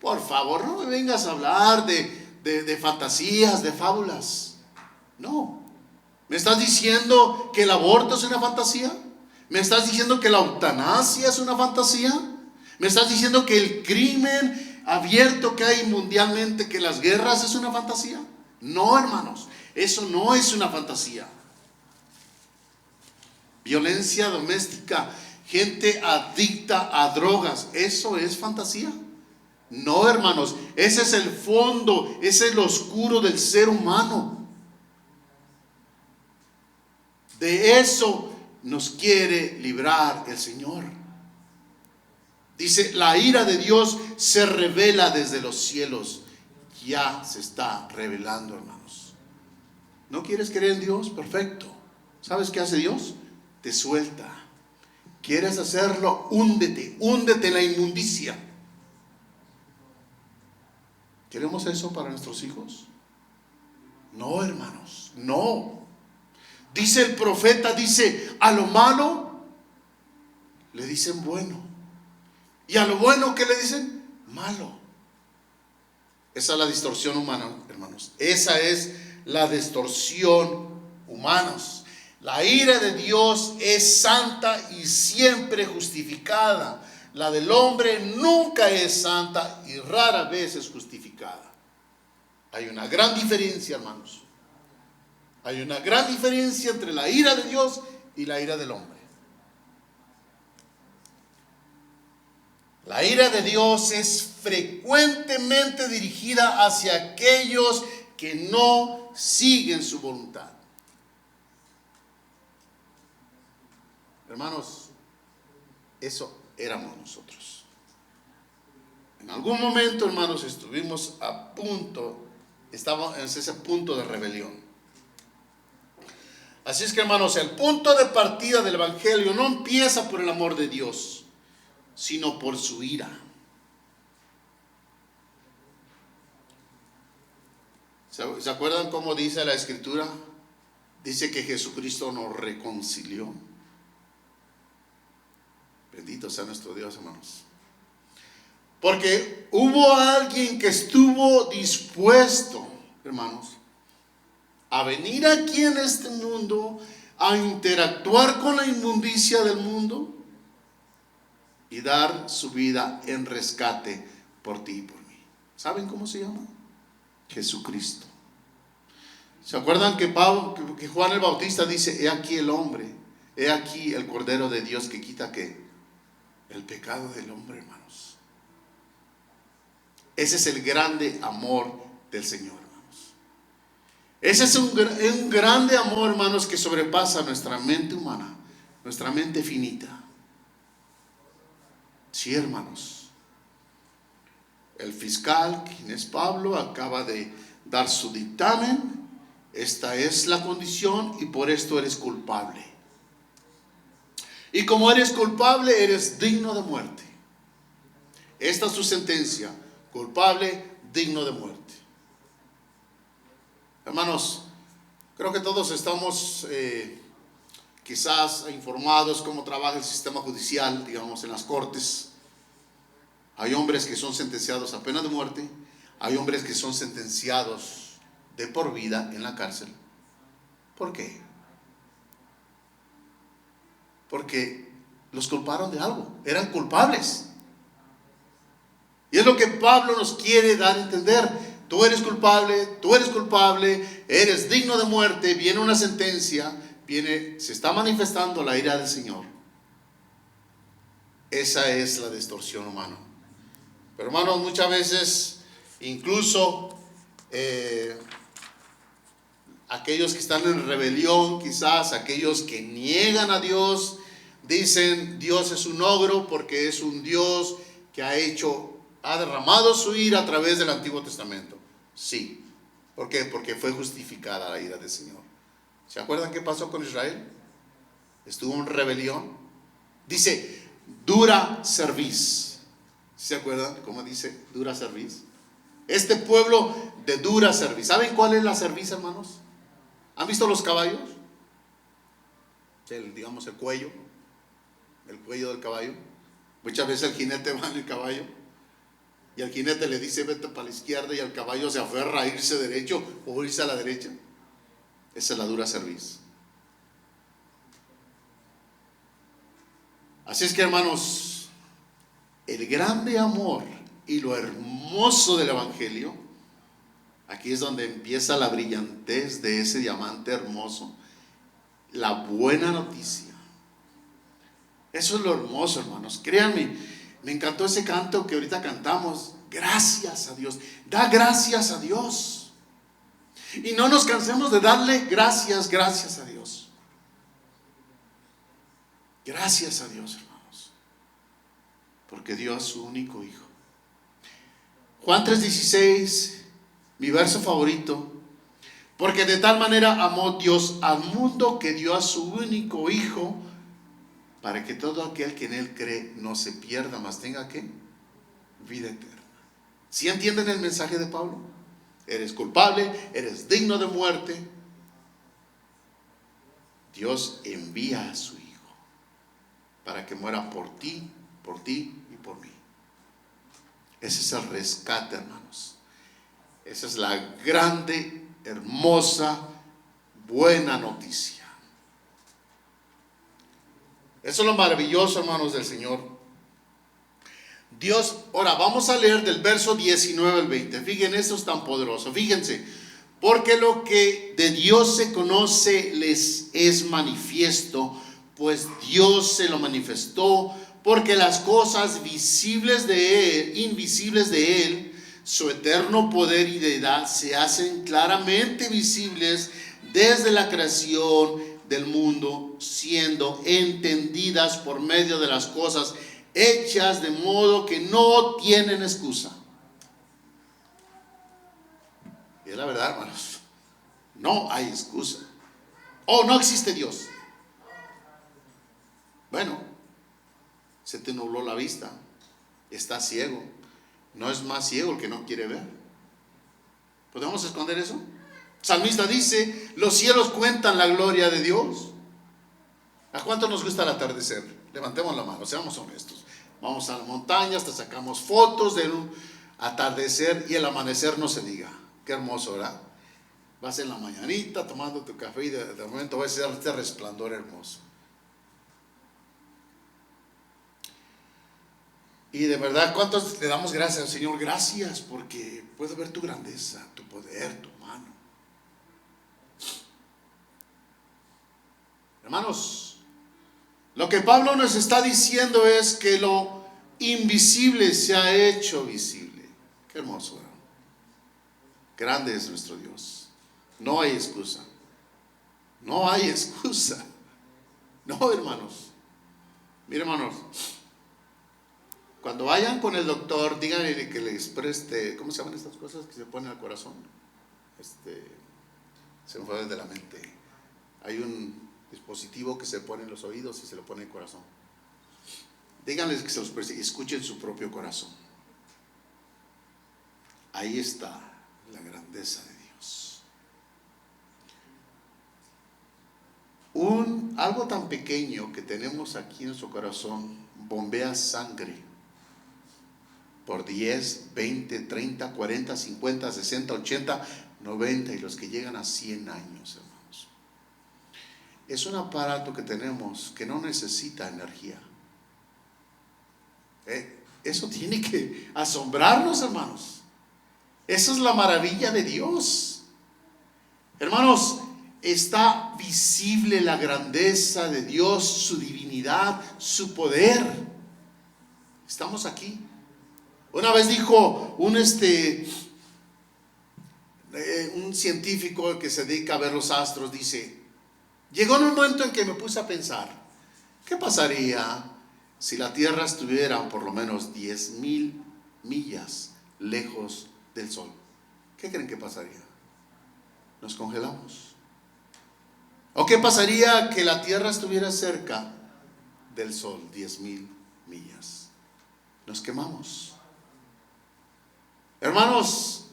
S2: Por favor, no me vengas a hablar de fantasías, de fábulas. No. ¿Me estás diciendo que el aborto es una fantasía? ¿Me estás diciendo que la eutanasia es una fantasía? ¿Me estás diciendo que el crimen abierto que hay mundialmente, que las guerras es una fantasía? No, hermanos, eso no es una fantasía. Violencia doméstica, gente adicta a drogas, ¿eso es fantasía? No, hermanos, ese es el fondo, ese es lo oscuro del ser humano. De eso nos quiere librar el Señor. Dice, la ira de Dios se revela desde los cielos. Ya se está revelando, hermanos. ¿No quieres creer en Dios? Perfecto. ¿Sabes qué hace Dios? Te suelta. ¿Quieres hacerlo? Húndete en la inmundicia. ¿Queremos eso para nuestros hijos? No, hermanos, no. Dice el profeta, dice, a lo malo le dicen bueno. Y a lo bueno, ¿qué le dicen? Malo. Esa es la distorsión humana, hermanos. Esa es la distorsión humanos. La ira de Dios es santa y siempre justificada. La del hombre nunca es santa y rara vez es justificada. Hay una gran diferencia, hermanos. Hay una gran diferencia entre la ira de Dios y la ira del hombre. La ira de Dios es frecuentemente dirigida hacia aquellos que no siguen su voluntad. Hermanos, eso éramos nosotros. En algún momento, hermanos, estuvimos a punto, estábamos en ese punto de rebelión. Así es que, hermanos, el punto de partida del evangelio no empieza por el amor de Dios, sino por su ira. ¿Se acuerdan cómo dice la Escritura? dice que Jesucristo nos reconcilió. Bendito sea nuestro Dios, hermanos. Porque hubo alguien que estuvo dispuesto, hermanos, a venir aquí en este mundo, a interactuar con la inmundicia del mundo y dar su vida en rescate por ti y por mí. ¿Saben cómo se llama? Jesucristo. ¿Se acuerdan que Juan el Bautista dice: he aquí el hombre, he aquí el Cordero de Dios que quita ¿qué? El pecado del hombre, hermanos. Ese es el grande amor del Señor, hermanos. Ese es un grande amor, hermanos, que sobrepasa nuestra mente humana, nuestra mente finita. Sí, hermanos. El fiscal, quien es Pablo, acaba de dar su dictamen. Esta es la condición y por esto eres culpable. Y como eres culpable, eres digno de muerte. Esta es su sentencia: culpable, digno de muerte. Hermanos, creo que todos estamos quizás informados cómo trabaja el sistema judicial, digamos, en las cortes. Hay hombres que son sentenciados a pena de muerte, hay hombres que son sentenciados de por vida en la cárcel. ¿Por qué? Porque los culparon de algo, eran culpables. Y es lo que Pablo nos quiere dar a entender: tú eres culpable, eres digno de muerte, viene una sentencia, se está manifestando la ira del Señor. Esa es la distorsión humana. Pero hermanos, muchas veces, incluso aquellos que están en rebelión, quizás aquellos que niegan a Dios, dicen: Dios es un ogro porque es un Dios que ha derramado su ira a través del Antiguo Testamento. Sí. ¿Por qué? Porque fue justificada la ira del Señor. ¿Se acuerdan qué pasó con Israel? Estuvo en rebelión. Dice: dura cerviz. ¿Se acuerdan cómo dice dura cerviz? Este pueblo de dura cerviz. ¿Saben cuál es la cerviz, hermanos? ¿Han visto los caballos? Digamos el cuello del caballo. Muchas veces el jinete va en el caballo y el jinete le dice: vete para la izquierda, y el caballo se aferra a irse derecho o irse a la derecha. Esa es la dura cerviz. Así es que, hermanos, el grande amor y lo hermoso del Evangelio, aquí es donde empieza la brillantez de ese diamante hermoso, la buena noticia. Eso es lo hermoso, hermanos. Créanme, me encantó ese canto que ahorita cantamos. Gracias a Dios. Da gracias a Dios. Y no nos cansemos de darle gracias a Dios. Gracias a Dios, hermanos. Porque dio a su único Hijo. Juan 3:16, mi verso favorito. Porque de tal manera amó Dios al mundo que dio a su único Hijo, para que todo aquel que en Él cree no se pierda, mas tenga ¿qué? Vida eterna. ¿Sí entienden el mensaje de Pablo? Eres culpable, eres digno de muerte. Dios envía a su Hijo para que muera por ti y por mí. Ese es el rescate, hermanos. Esa es la grande, hermosa, buena noticia. Eso es lo maravilloso, hermanos, del Señor. Dios, ahora vamos a leer del verso 19 al 20. Fíjense, esto es tan poderoso. Fíjense, porque lo que de Dios se conoce les es manifiesto, pues Dios se lo manifestó, porque las cosas visibles de Él, invisibles de Él, su eterno poder y deidad, se hacen claramente visibles desde la creación del mundo, siendo entendidas por medio de las cosas hechas, de modo que no tienen excusa. Y es la verdad, hermanos, no hay excusa. Oh, no existe Dios. Bueno, se te nubló la vista, estás ciego. No es más ciego el que no quiere ver. ¿Podemos esconder eso? Salmista dice, los cielos cuentan la gloria de Dios. ¿A cuánto nos gusta el atardecer? Levantemos la mano, seamos honestos. Vamos a la montaña, hasta sacamos fotos de un atardecer, y el amanecer no se diga. Qué hermoso, ¿verdad? Vas en la mañanita tomando tu café y de momento vas a ver este resplandor hermoso. Y de verdad, ¿cuántos le damos gracias al Señor? Gracias, porque puedo ver tu grandeza, tu poder, tu mano. Hermanos, lo que Pablo nos está diciendo es que lo invisible se ha hecho visible. Qué hermoso, ¿verdad? Grande es nuestro Dios. No hay excusa. No hay excusa. No, hermanos. Miren, hermanos, cuando vayan con el doctor, díganle que les preste, ¿cómo se llaman estas cosas que se ponen al corazón? Se me fue de la mente. Hay un dispositivo que se pone en los oídos y se lo pone en el corazón. Díganles que se los preste y escuchen su propio corazón. Ahí está la grandeza de Dios. Algo tan pequeño que tenemos aquí en su corazón bombea sangre por 10, 20, 30, 40, 50, 60, 80, 90 y los que llegan a 100 años, hermanos. Es un aparato que tenemos que no necesita energía. Eso tiene que asombrarnos, hermanos. Eso es la maravilla de Dios. Hermanos, está visible la grandeza de Dios, su divinidad, su poder. Estamos aquí. Una vez dijo un científico que se dedica a ver los astros, dice, llegó en un momento en que me puse a pensar, ¿qué pasaría si la Tierra estuviera por lo menos 10,000 millas lejos del Sol? ¿Qué creen que pasaría? Nos congelamos. ¿O qué pasaría que la Tierra estuviera cerca del Sol, 10,000 millas? Nos quemamos. Hermanos,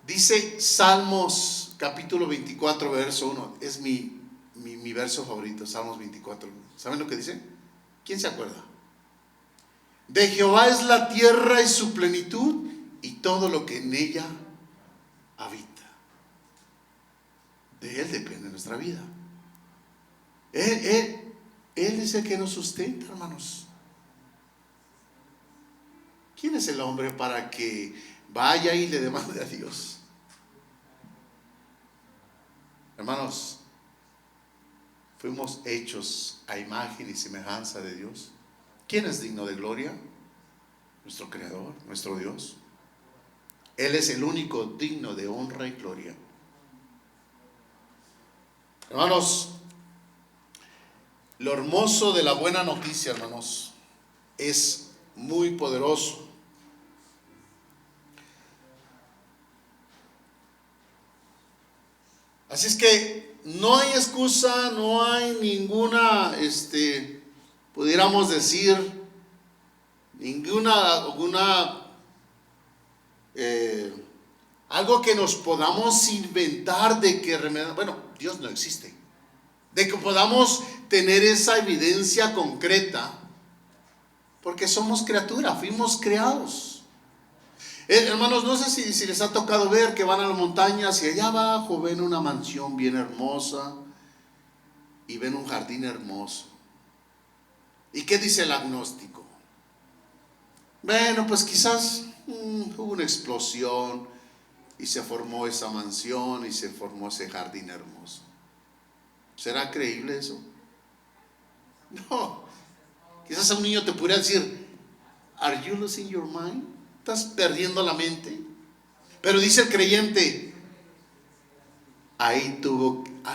S2: dice Salmos capítulo 24 verso 1, es mi verso favorito, Salmos 24. ¿Saben lo que dice? ¿Quién se acuerda? De Jehová es la tierra y su plenitud y todo lo que en ella habita. De Él depende nuestra vida. Él es el que nos sustenta, hermanos. ¿Quién es el hombre para que vaya y le demande a Dios? Hermanos, fuimos hechos a imagen y semejanza de Dios. ¿Quién es digno de gloria? Nuestro Creador, nuestro Dios. Él es el único digno de honra y gloria. Hermanos, lo hermoso de la buena noticia, hermanos, es muy poderoso. Así es que no hay excusa, no hay ninguna, pudiéramos decir, algo que nos podamos inventar de que, bueno, Dios no existe, de que podamos tener esa evidencia concreta, porque somos criaturas, fuimos creados. Hermanos, no sé si les ha tocado ver que van a las montañas y allá abajo ven una mansión bien hermosa y ven un jardín hermoso. ¿Y qué dice el agnóstico? Bueno, pues quizás hubo una explosión y se formó esa mansión y se formó ese jardín hermoso. ¿Será creíble eso? No. Quizás a un niño te pudiera decir, ¿Are you losing your mind? ¿Estás perdiendo la mente? Pero dice el creyente, ahí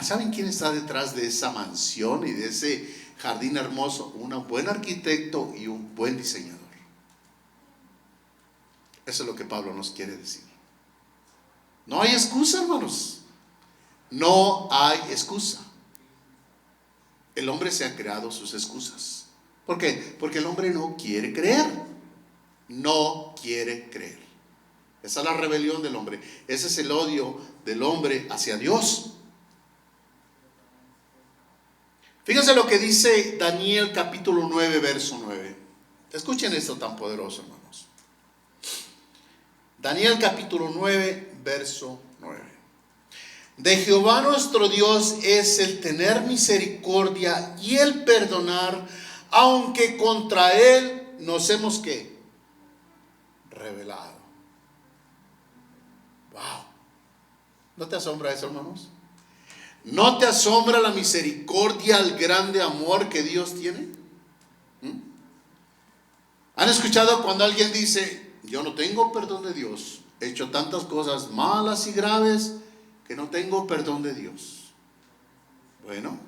S2: ¿saben quién está detrás de esa mansión y de ese jardín hermoso? Un buen arquitecto y un buen diseñador. Eso es lo que Pablo nos quiere decir. No hay excusa, hermanos. No hay excusa. El hombre se ha creado sus excusas. ¿Por qué? Porque el hombre no quiere creer. No quiere creer. Esa es la rebelión del hombre. Ese es el odio del hombre hacia Dios. Fíjense lo que dice Daniel capítulo 9, verso 9. Escuchen esto tan poderoso, hermanos. Daniel capítulo 9, verso 9. De Jehová nuestro Dios es el tener misericordia y el perdonar, aunque contra él nos hemos ¿qué? Rebelado. Wow. ¿No te asombra eso, hermanos? ¿No te asombra la misericordia, el grande amor que Dios tiene? ¿Han escuchado cuando alguien dice, yo no tengo perdón de Dios, he hecho tantas cosas malas y graves que no tengo perdón de Dios? Bueno,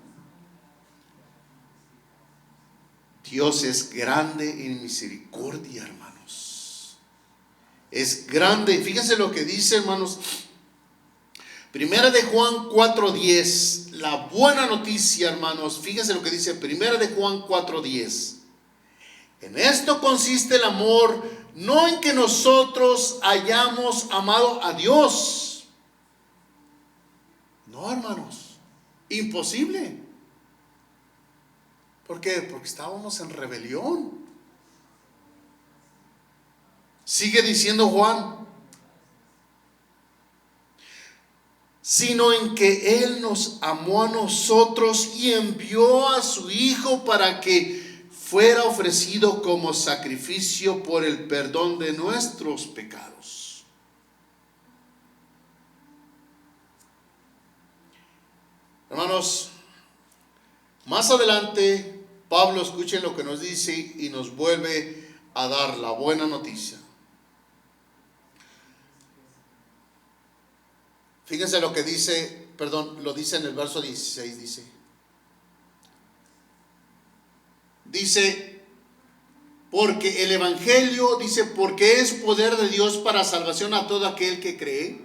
S2: Dios es grande en misericordia, hermanos. Es grande. Fíjense lo que dice, hermanos. Primera de Juan 4:10, la buena noticia, hermanos. Fíjense lo que dice Primera de Juan 4:10. En esto consiste el amor, no en que nosotros hayamos amado a Dios. No, hermanos, imposible. ¿Por qué? Porque estábamos en rebelión. Sigue diciendo Juan, sino en que Él nos amó a nosotros y envió a su Hijo para que fuera ofrecido como sacrificio por el perdón de nuestros pecados. Hermanos, más adelante Pablo, escuchen lo que nos dice y nos vuelve a dar la buena noticia. Fíjense lo que dice, lo dice en el verso 16, dice, porque el evangelio, dice, porque es poder de Dios para salvación a todo aquel que cree,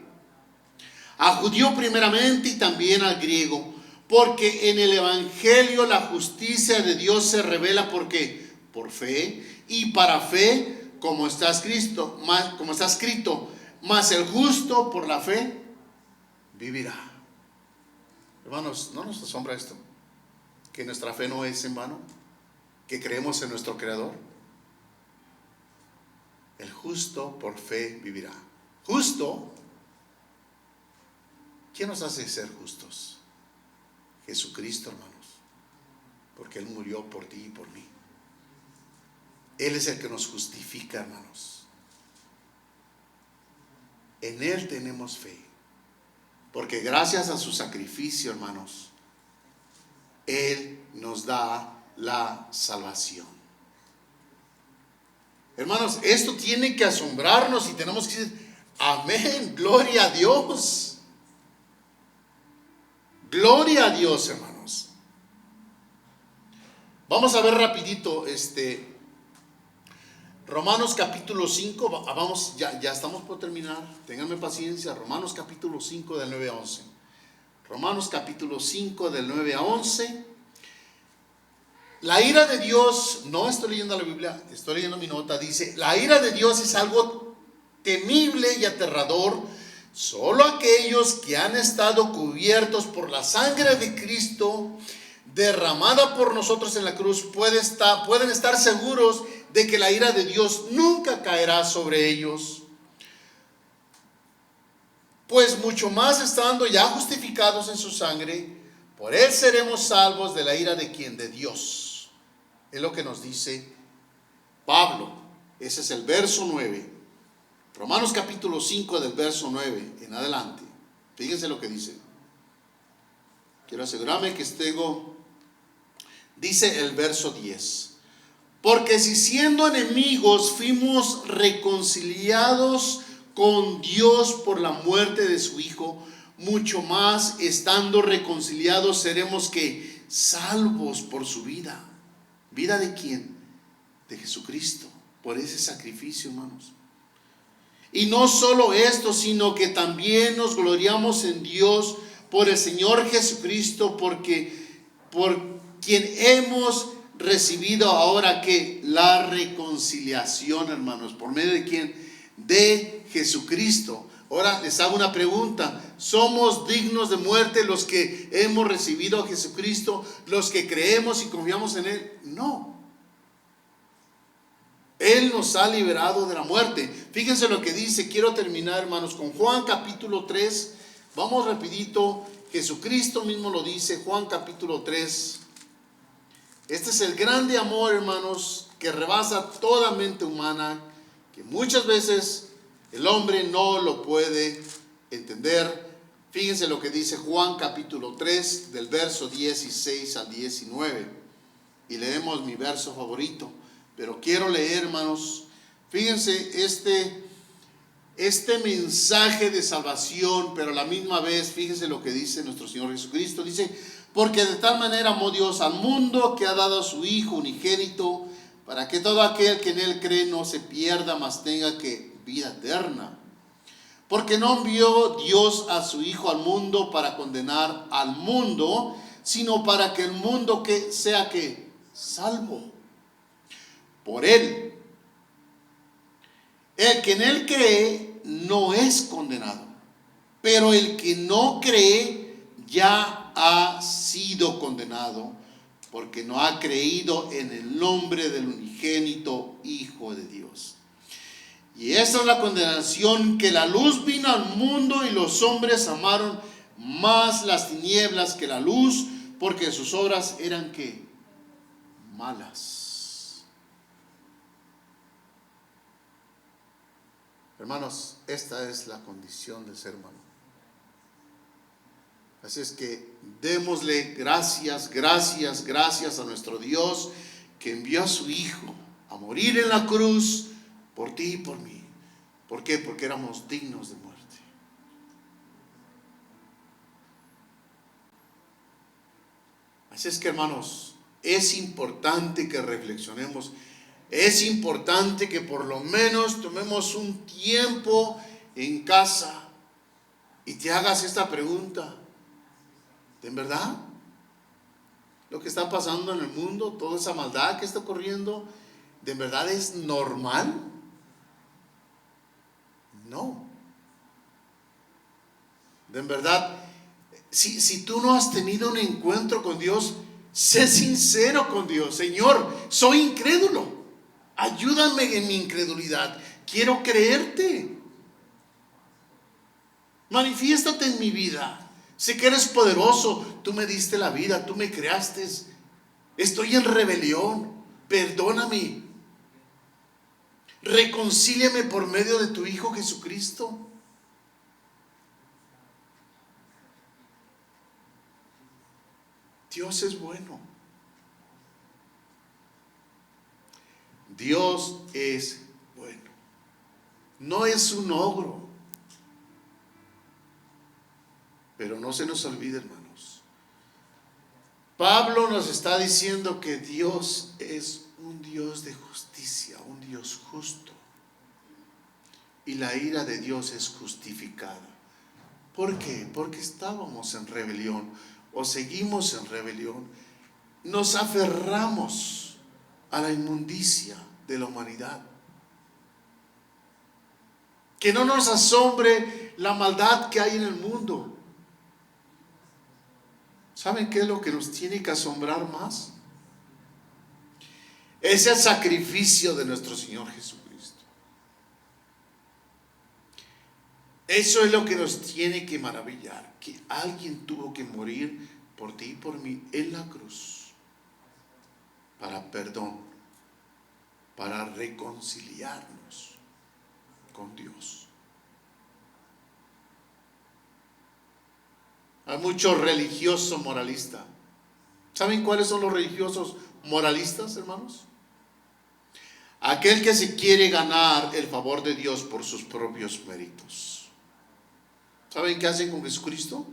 S2: a judío primeramente y también al griego, porque en el evangelio la justicia de Dios se revela, porque por fe y para fe, como está escrito, mas el justo por la fe vivirá. Hermanos, ¿no nos asombra esto? Que nuestra fe no es en vano, que creemos en nuestro Creador. El justo por fe vivirá. Justo. ¿Quién nos hace ser justos? Jesucristo, hermanos, porque Él murió por ti y por mí. Él es el que nos justifica, hermanos. En Él tenemos fe. Porque gracias a su sacrificio, hermanos, Él nos da la salvación. Hermanos, esto tiene que asombrarnos y tenemos que decir, amén, gloria a Dios. Gloria a Dios, hermanos. Vamos a ver rapidito Romanos capítulo 5, vamos, ya estamos por terminar, ténganme paciencia. Romanos capítulo 5 del 9 a 11. Romanos capítulo 5 del 9 a 11. La ira de Dios, no estoy leyendo la Biblia, estoy leyendo mi nota, dice, la ira de Dios es algo temible y aterrador. Solo aquellos que han estado cubiertos por la sangre de Cristo derramada por nosotros en la cruz pueden estar seguros de que la ira de Dios nunca caerá sobre ellos. Pues mucho más estando ya justificados en su sangre, por Él seremos salvos de la ira de ¿quién? De Dios. Es lo que nos dice Pablo. Ese es el verso 9. Romanos capítulo 5 del verso 9 en adelante. Fíjense lo que dice. Quiero asegurarme que dice el verso 10. Porque si siendo enemigos fuimos reconciliados con Dios por la muerte de su Hijo, mucho más estando reconciliados seremos que salvos por su vida. ¿Vida de quién? De Jesucristo, por ese sacrificio, hermanos. Y no solo esto, sino que también nos gloriamos en Dios por el Señor Jesucristo, por quien hemos recibido ahora que la reconciliación, hermanos. ¿Por medio de quién? de Jesucristo. Ahora les hago una pregunta: ¿somos dignos de muerte los que hemos recibido a Jesucristo, los que creemos y confiamos en Él? No. Él nos ha liberado de la muerte. Fíjense lo que dice. Quiero terminar, hermanos, con Juan capítulo 3. Vamos rapidito. Jesucristo mismo lo dice, Juan capítulo 3. Este es el grande amor, hermanos, que rebasa toda mente humana, que muchas veces el hombre no lo puede entender. Fíjense lo que dice Juan capítulo 3, del verso 16 al 19. Y leemos mi verso favorito. Pero quiero leer, hermanos, fíjense este mensaje de salvación, pero a la misma vez, fíjense lo que dice nuestro Señor Jesucristo. Dice: porque de tal manera amó Dios al mundo, que ha dado a su Hijo unigénito, para que todo aquel que en Él cree no se pierda, mas tenga que vida eterna. Porque no envió Dios a su Hijo al mundo para condenar al mundo, sino para que el mundo sea salvo por Él. El que en Él cree no es condenado, pero el que no cree ya ha sido condenado, porque no ha creído en el nombre del unigénito Hijo de Dios. Y esa es la condenación, que la luz vino al mundo y los hombres amaron más las tinieblas que la luz, porque sus obras eran ¿qué? Malas. Hermanos, esta es la condición del ser humano. Así es que démosle gracias a nuestro Dios, que envió a su Hijo a morir en la cruz por ti y por mí. ¿Por qué? Porque éramos dignos de muerte. Así es que, hermanos, es importante que reflexionemos. Es importante que por lo menos tomemos un tiempo en casa y te hagas esta pregunta: ¿de verdad lo que está pasando en el mundo, toda esa maldad que está ocurriendo, de verdad es normal? No. De verdad, si tú no has tenido un encuentro con Dios, sé sincero con Dios. Señor, soy incrédulo. Ayúdame en mi incredulidad. Quiero creerte. Manifiéstate en mi vida. Sé que eres poderoso. Tú me diste la vida. Tú me creaste. Estoy en rebelión. Perdóname. Reconcíliame por medio de tu Hijo Jesucristo. Dios es bueno. Dios es bueno. No es un ogro. Pero no se nos olvide, hermanos. Pablo nos está diciendo que Dios es un Dios de justicia, un Dios justo. Y la ira de Dios es justificada. ¿Por qué? Porque estábamos en rebelión o seguimos en rebelión. Nos aferramos a la inmundicia de la humanidad. Que no nos asombre la maldad que hay en el mundo. ¿Saben qué es lo que nos tiene que asombrar más? Es el sacrificio de nuestro Señor Jesucristo. Eso es lo que nos tiene que maravillar, que alguien tuvo que morir por ti y por mí en la cruz para perdón, para reconciliarnos con Dios. Hay mucho religioso moralista. ¿Saben cuáles son los religiosos moralistas, hermanos? Aquel que se quiere ganar el favor de Dios por sus propios méritos. ¿Saben qué hacen con Jesucristo?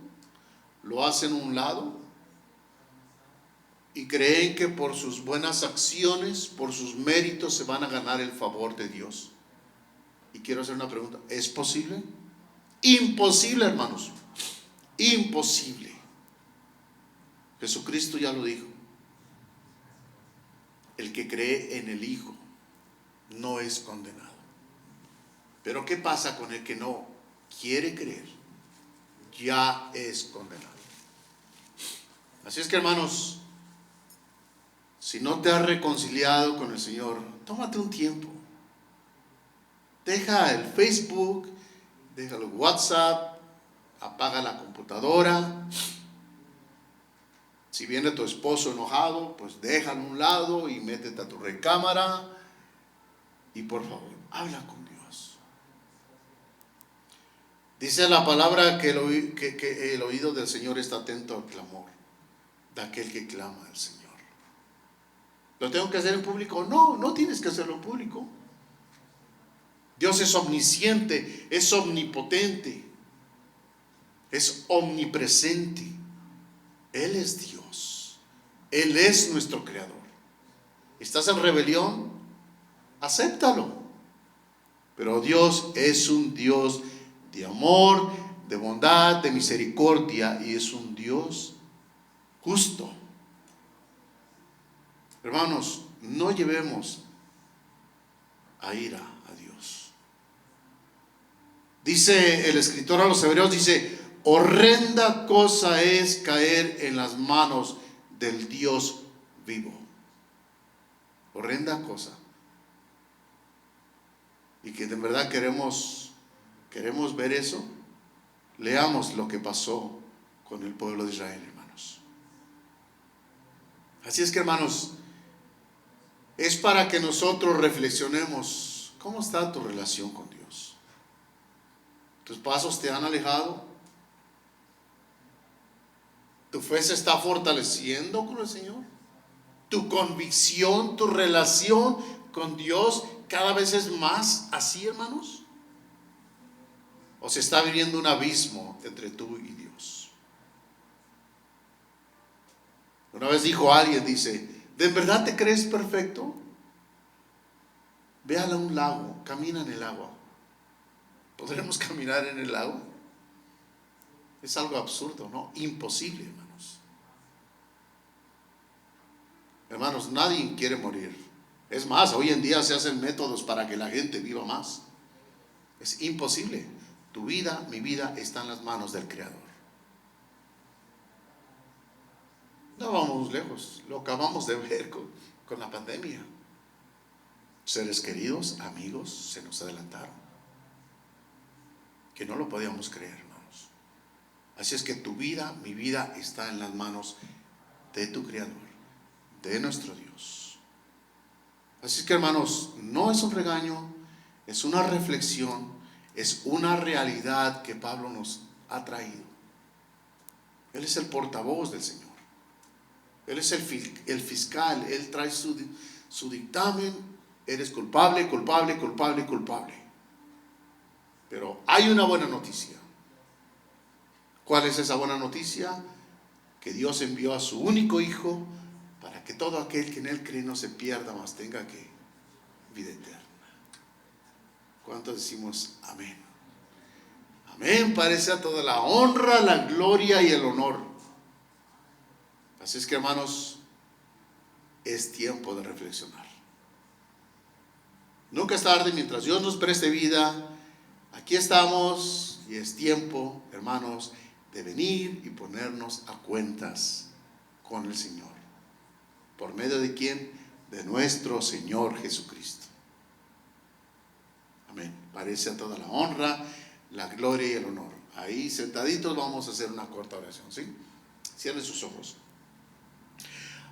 S2: Lo hacen a un lado y creen que por sus buenas acciones, por sus méritos, se van a ganar el favor de Dios. Y quiero hacer una pregunta: ¿es posible? Imposible, hermanos. Imposible. Jesucristo ya lo dijo: el que cree en el Hijo no es condenado. Pero ¿qué pasa con el que no quiere creer? Ya es condenado. Así es que, hermanos, si no te has reconciliado con el Señor, tómate un tiempo. Deja el Facebook, deja el WhatsApp, apaga la computadora. Si viene tu esposo enojado, pues déjalo a un lado y métete a tu recámara. Y por favor, habla con Dios. Dice la palabra que el oído del Señor está atento al clamor de aquel que clama al Señor. ¿Lo tengo que hacer en público? No, no tienes que hacerlo en público. Dios es omnisciente, es omnipotente, es omnipresente. Él es Dios. Él es nuestro creador. ¿Estás en rebelión? Acéptalo. Pero Dios es un Dios de amor, de bondad, de misericordia, y es un Dios justo. Hermanos, no llevemos a ira a Dios. Dice el escritor a los Hebreos, dice: horrenda cosa es caer en las manos del Dios vivo. Horrenda cosa. Y que de verdad queremos ver eso. Leamos lo que pasó con el pueblo de Israel, hermanos. Así es que, hermanos, es para que nosotros reflexionemos. ¿Cómo está tu relación con Dios? ¿Tus pasos te han alejado? ¿Tu fe se está fortaleciendo con el Señor? ¿Tu convicción, tu relación con Dios cada vez es más así, hermanos? ¿O se está viviendo un abismo entre tú y Dios? Una vez dijo alguien, dice: ¿de verdad te crees perfecto? Ve a un lago, camina en el agua. ¿Podremos caminar en el lago? Es algo absurdo, ¿no? Imposible, hermanos. Hermanos, nadie quiere morir. Es más, hoy en día se hacen métodos para que la gente viva más. Es imposible. Tu vida, mi vida, está en las manos del Creador. No vamos lejos. Lo acabamos de ver con la pandemia. Seres queridos, amigos, se nos adelantaron. Que no lo podíamos creer, hermanos. Así es que tu vida, mi vida, está en las manos de tu Creador, de nuestro Dios. Así es que, hermanos, no es un regaño, es una reflexión, es una realidad que Pablo nos ha traído. Él es el portavoz del Señor. Él es el fiscal. Él trae su dictamen. Eres culpable, culpable, culpable, culpable. Pero hay una buena noticia. ¿Cuál es esa buena noticia? Que Dios envió a su único Hijo para que todo aquel que en Él cree no se pierda, mas tenga que vida eterna. ¿Cuántos decimos amén? Amén. Parece a toda la honra, la gloria y el honor. Así es que, hermanos, es tiempo de reflexionar. Nunca es tarde. Mientras Dios nos preste vida, aquí estamos, y es tiempo, hermanos, de venir y ponernos a cuentas con el Señor. ¿Por medio de quién? De nuestro Señor Jesucristo. Amén. Parece a toda la honra, la gloria y el honor. Ahí sentaditos vamos a hacer una corta oración, ¿sí? Cierren sus ojos.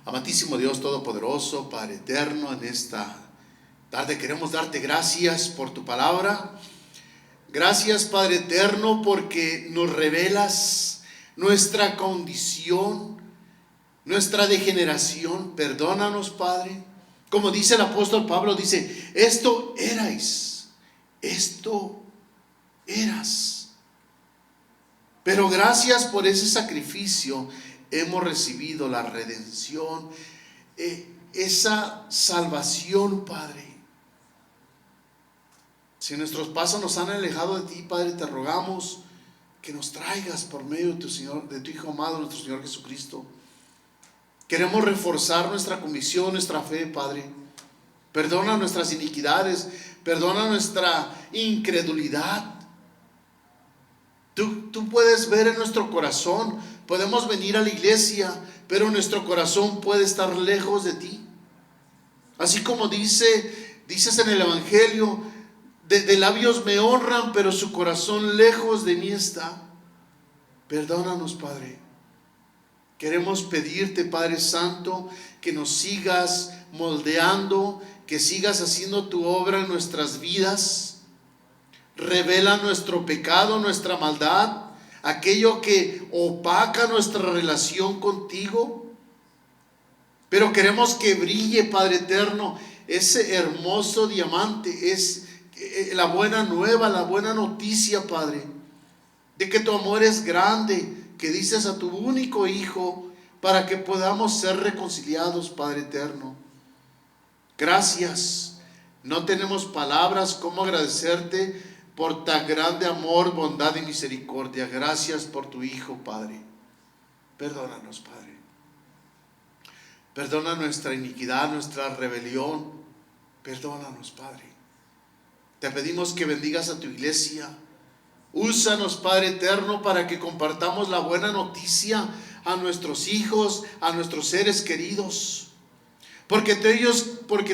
S2: Amantísimo Dios Todopoderoso, Padre eterno, en esta tarde queremos darte gracias por tu palabra. Gracias, Padre eterno, porque nos revelas nuestra condición, nuestra degeneración. Perdónanos, Padre. Como dice el apóstol Pablo, dice: esto erais, esto eras. Pero gracias por ese sacrificio hemos recibido la redención, esa salvación, Padre. Si nuestros pasos nos han alejado de ti, Padre, te rogamos que nos traigas por medio de tu Hijo amado, nuestro Señor Jesucristo. Queremos reforzar nuestra convicción, nuestra fe, Padre. Perdona nuestras iniquidades, perdona nuestra incredulidad. Tú puedes ver en nuestro corazón, podemos venir a la iglesia, pero nuestro corazón puede estar lejos de ti. Así como dices en el Evangelio, de labios me honran, pero su corazón lejos de mí está. Perdónanos, Padre. Queremos pedirte, Padre Santo, que nos sigas moldeando, que sigas haciendo tu obra en nuestras vidas. Revela nuestro pecado, nuestra maldad, aquello que opaca nuestra relación contigo. Pero queremos que brille, Padre eterno, ese hermoso diamante, es la buena nueva, la buena noticia, Padre, de que tu amor es grande, que dices a tu único Hijo para que podamos ser reconciliados, Padre eterno. Gracias. No tenemos palabras cómo agradecerte por tan grande amor, bondad y misericordia. Gracias por tu Hijo, Padre. Perdónanos, Padre. Perdona nuestra iniquidad, nuestra rebelión. Perdónanos, Padre. Te pedimos que bendigas a tu iglesia. Úsanos, Padre eterno, para que compartamos la buena noticia a nuestros hijos, a nuestros seres queridos. Porque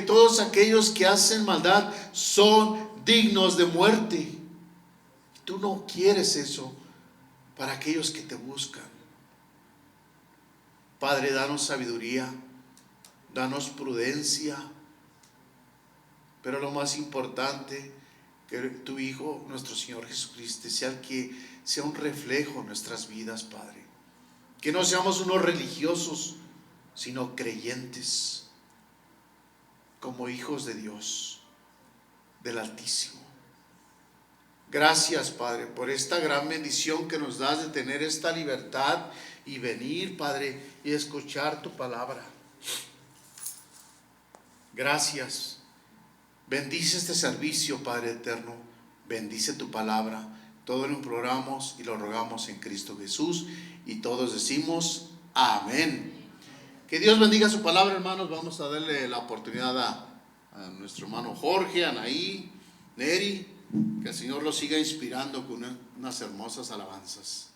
S2: todos aquellos que hacen maldad son dignos de muerte. Tú no quieres eso para aquellos que te buscan. Padre, danos sabiduría, danos prudencia, pero lo más importante, que tu Hijo, nuestro Señor Jesucristo, sea un reflejo en nuestras vidas, Padre. Que no seamos unos religiosos, sino creyentes, como hijos de Dios, del Altísimo. Gracias, Padre, por esta gran bendición que nos das de tener esta libertad y venir, Padre, y escuchar tu palabra. Gracias. Bendice este servicio, Padre eterno. Bendice tu palabra. Todo lo imploramos y lo rogamos en Cristo Jesús. Y todos decimos amén. Que Dios bendiga su palabra, hermanos. Vamos a darle la oportunidad a nuestro hermano Jorge, Anaí, Neri. Que el Señor los siga inspirando con unas hermosas alabanzas.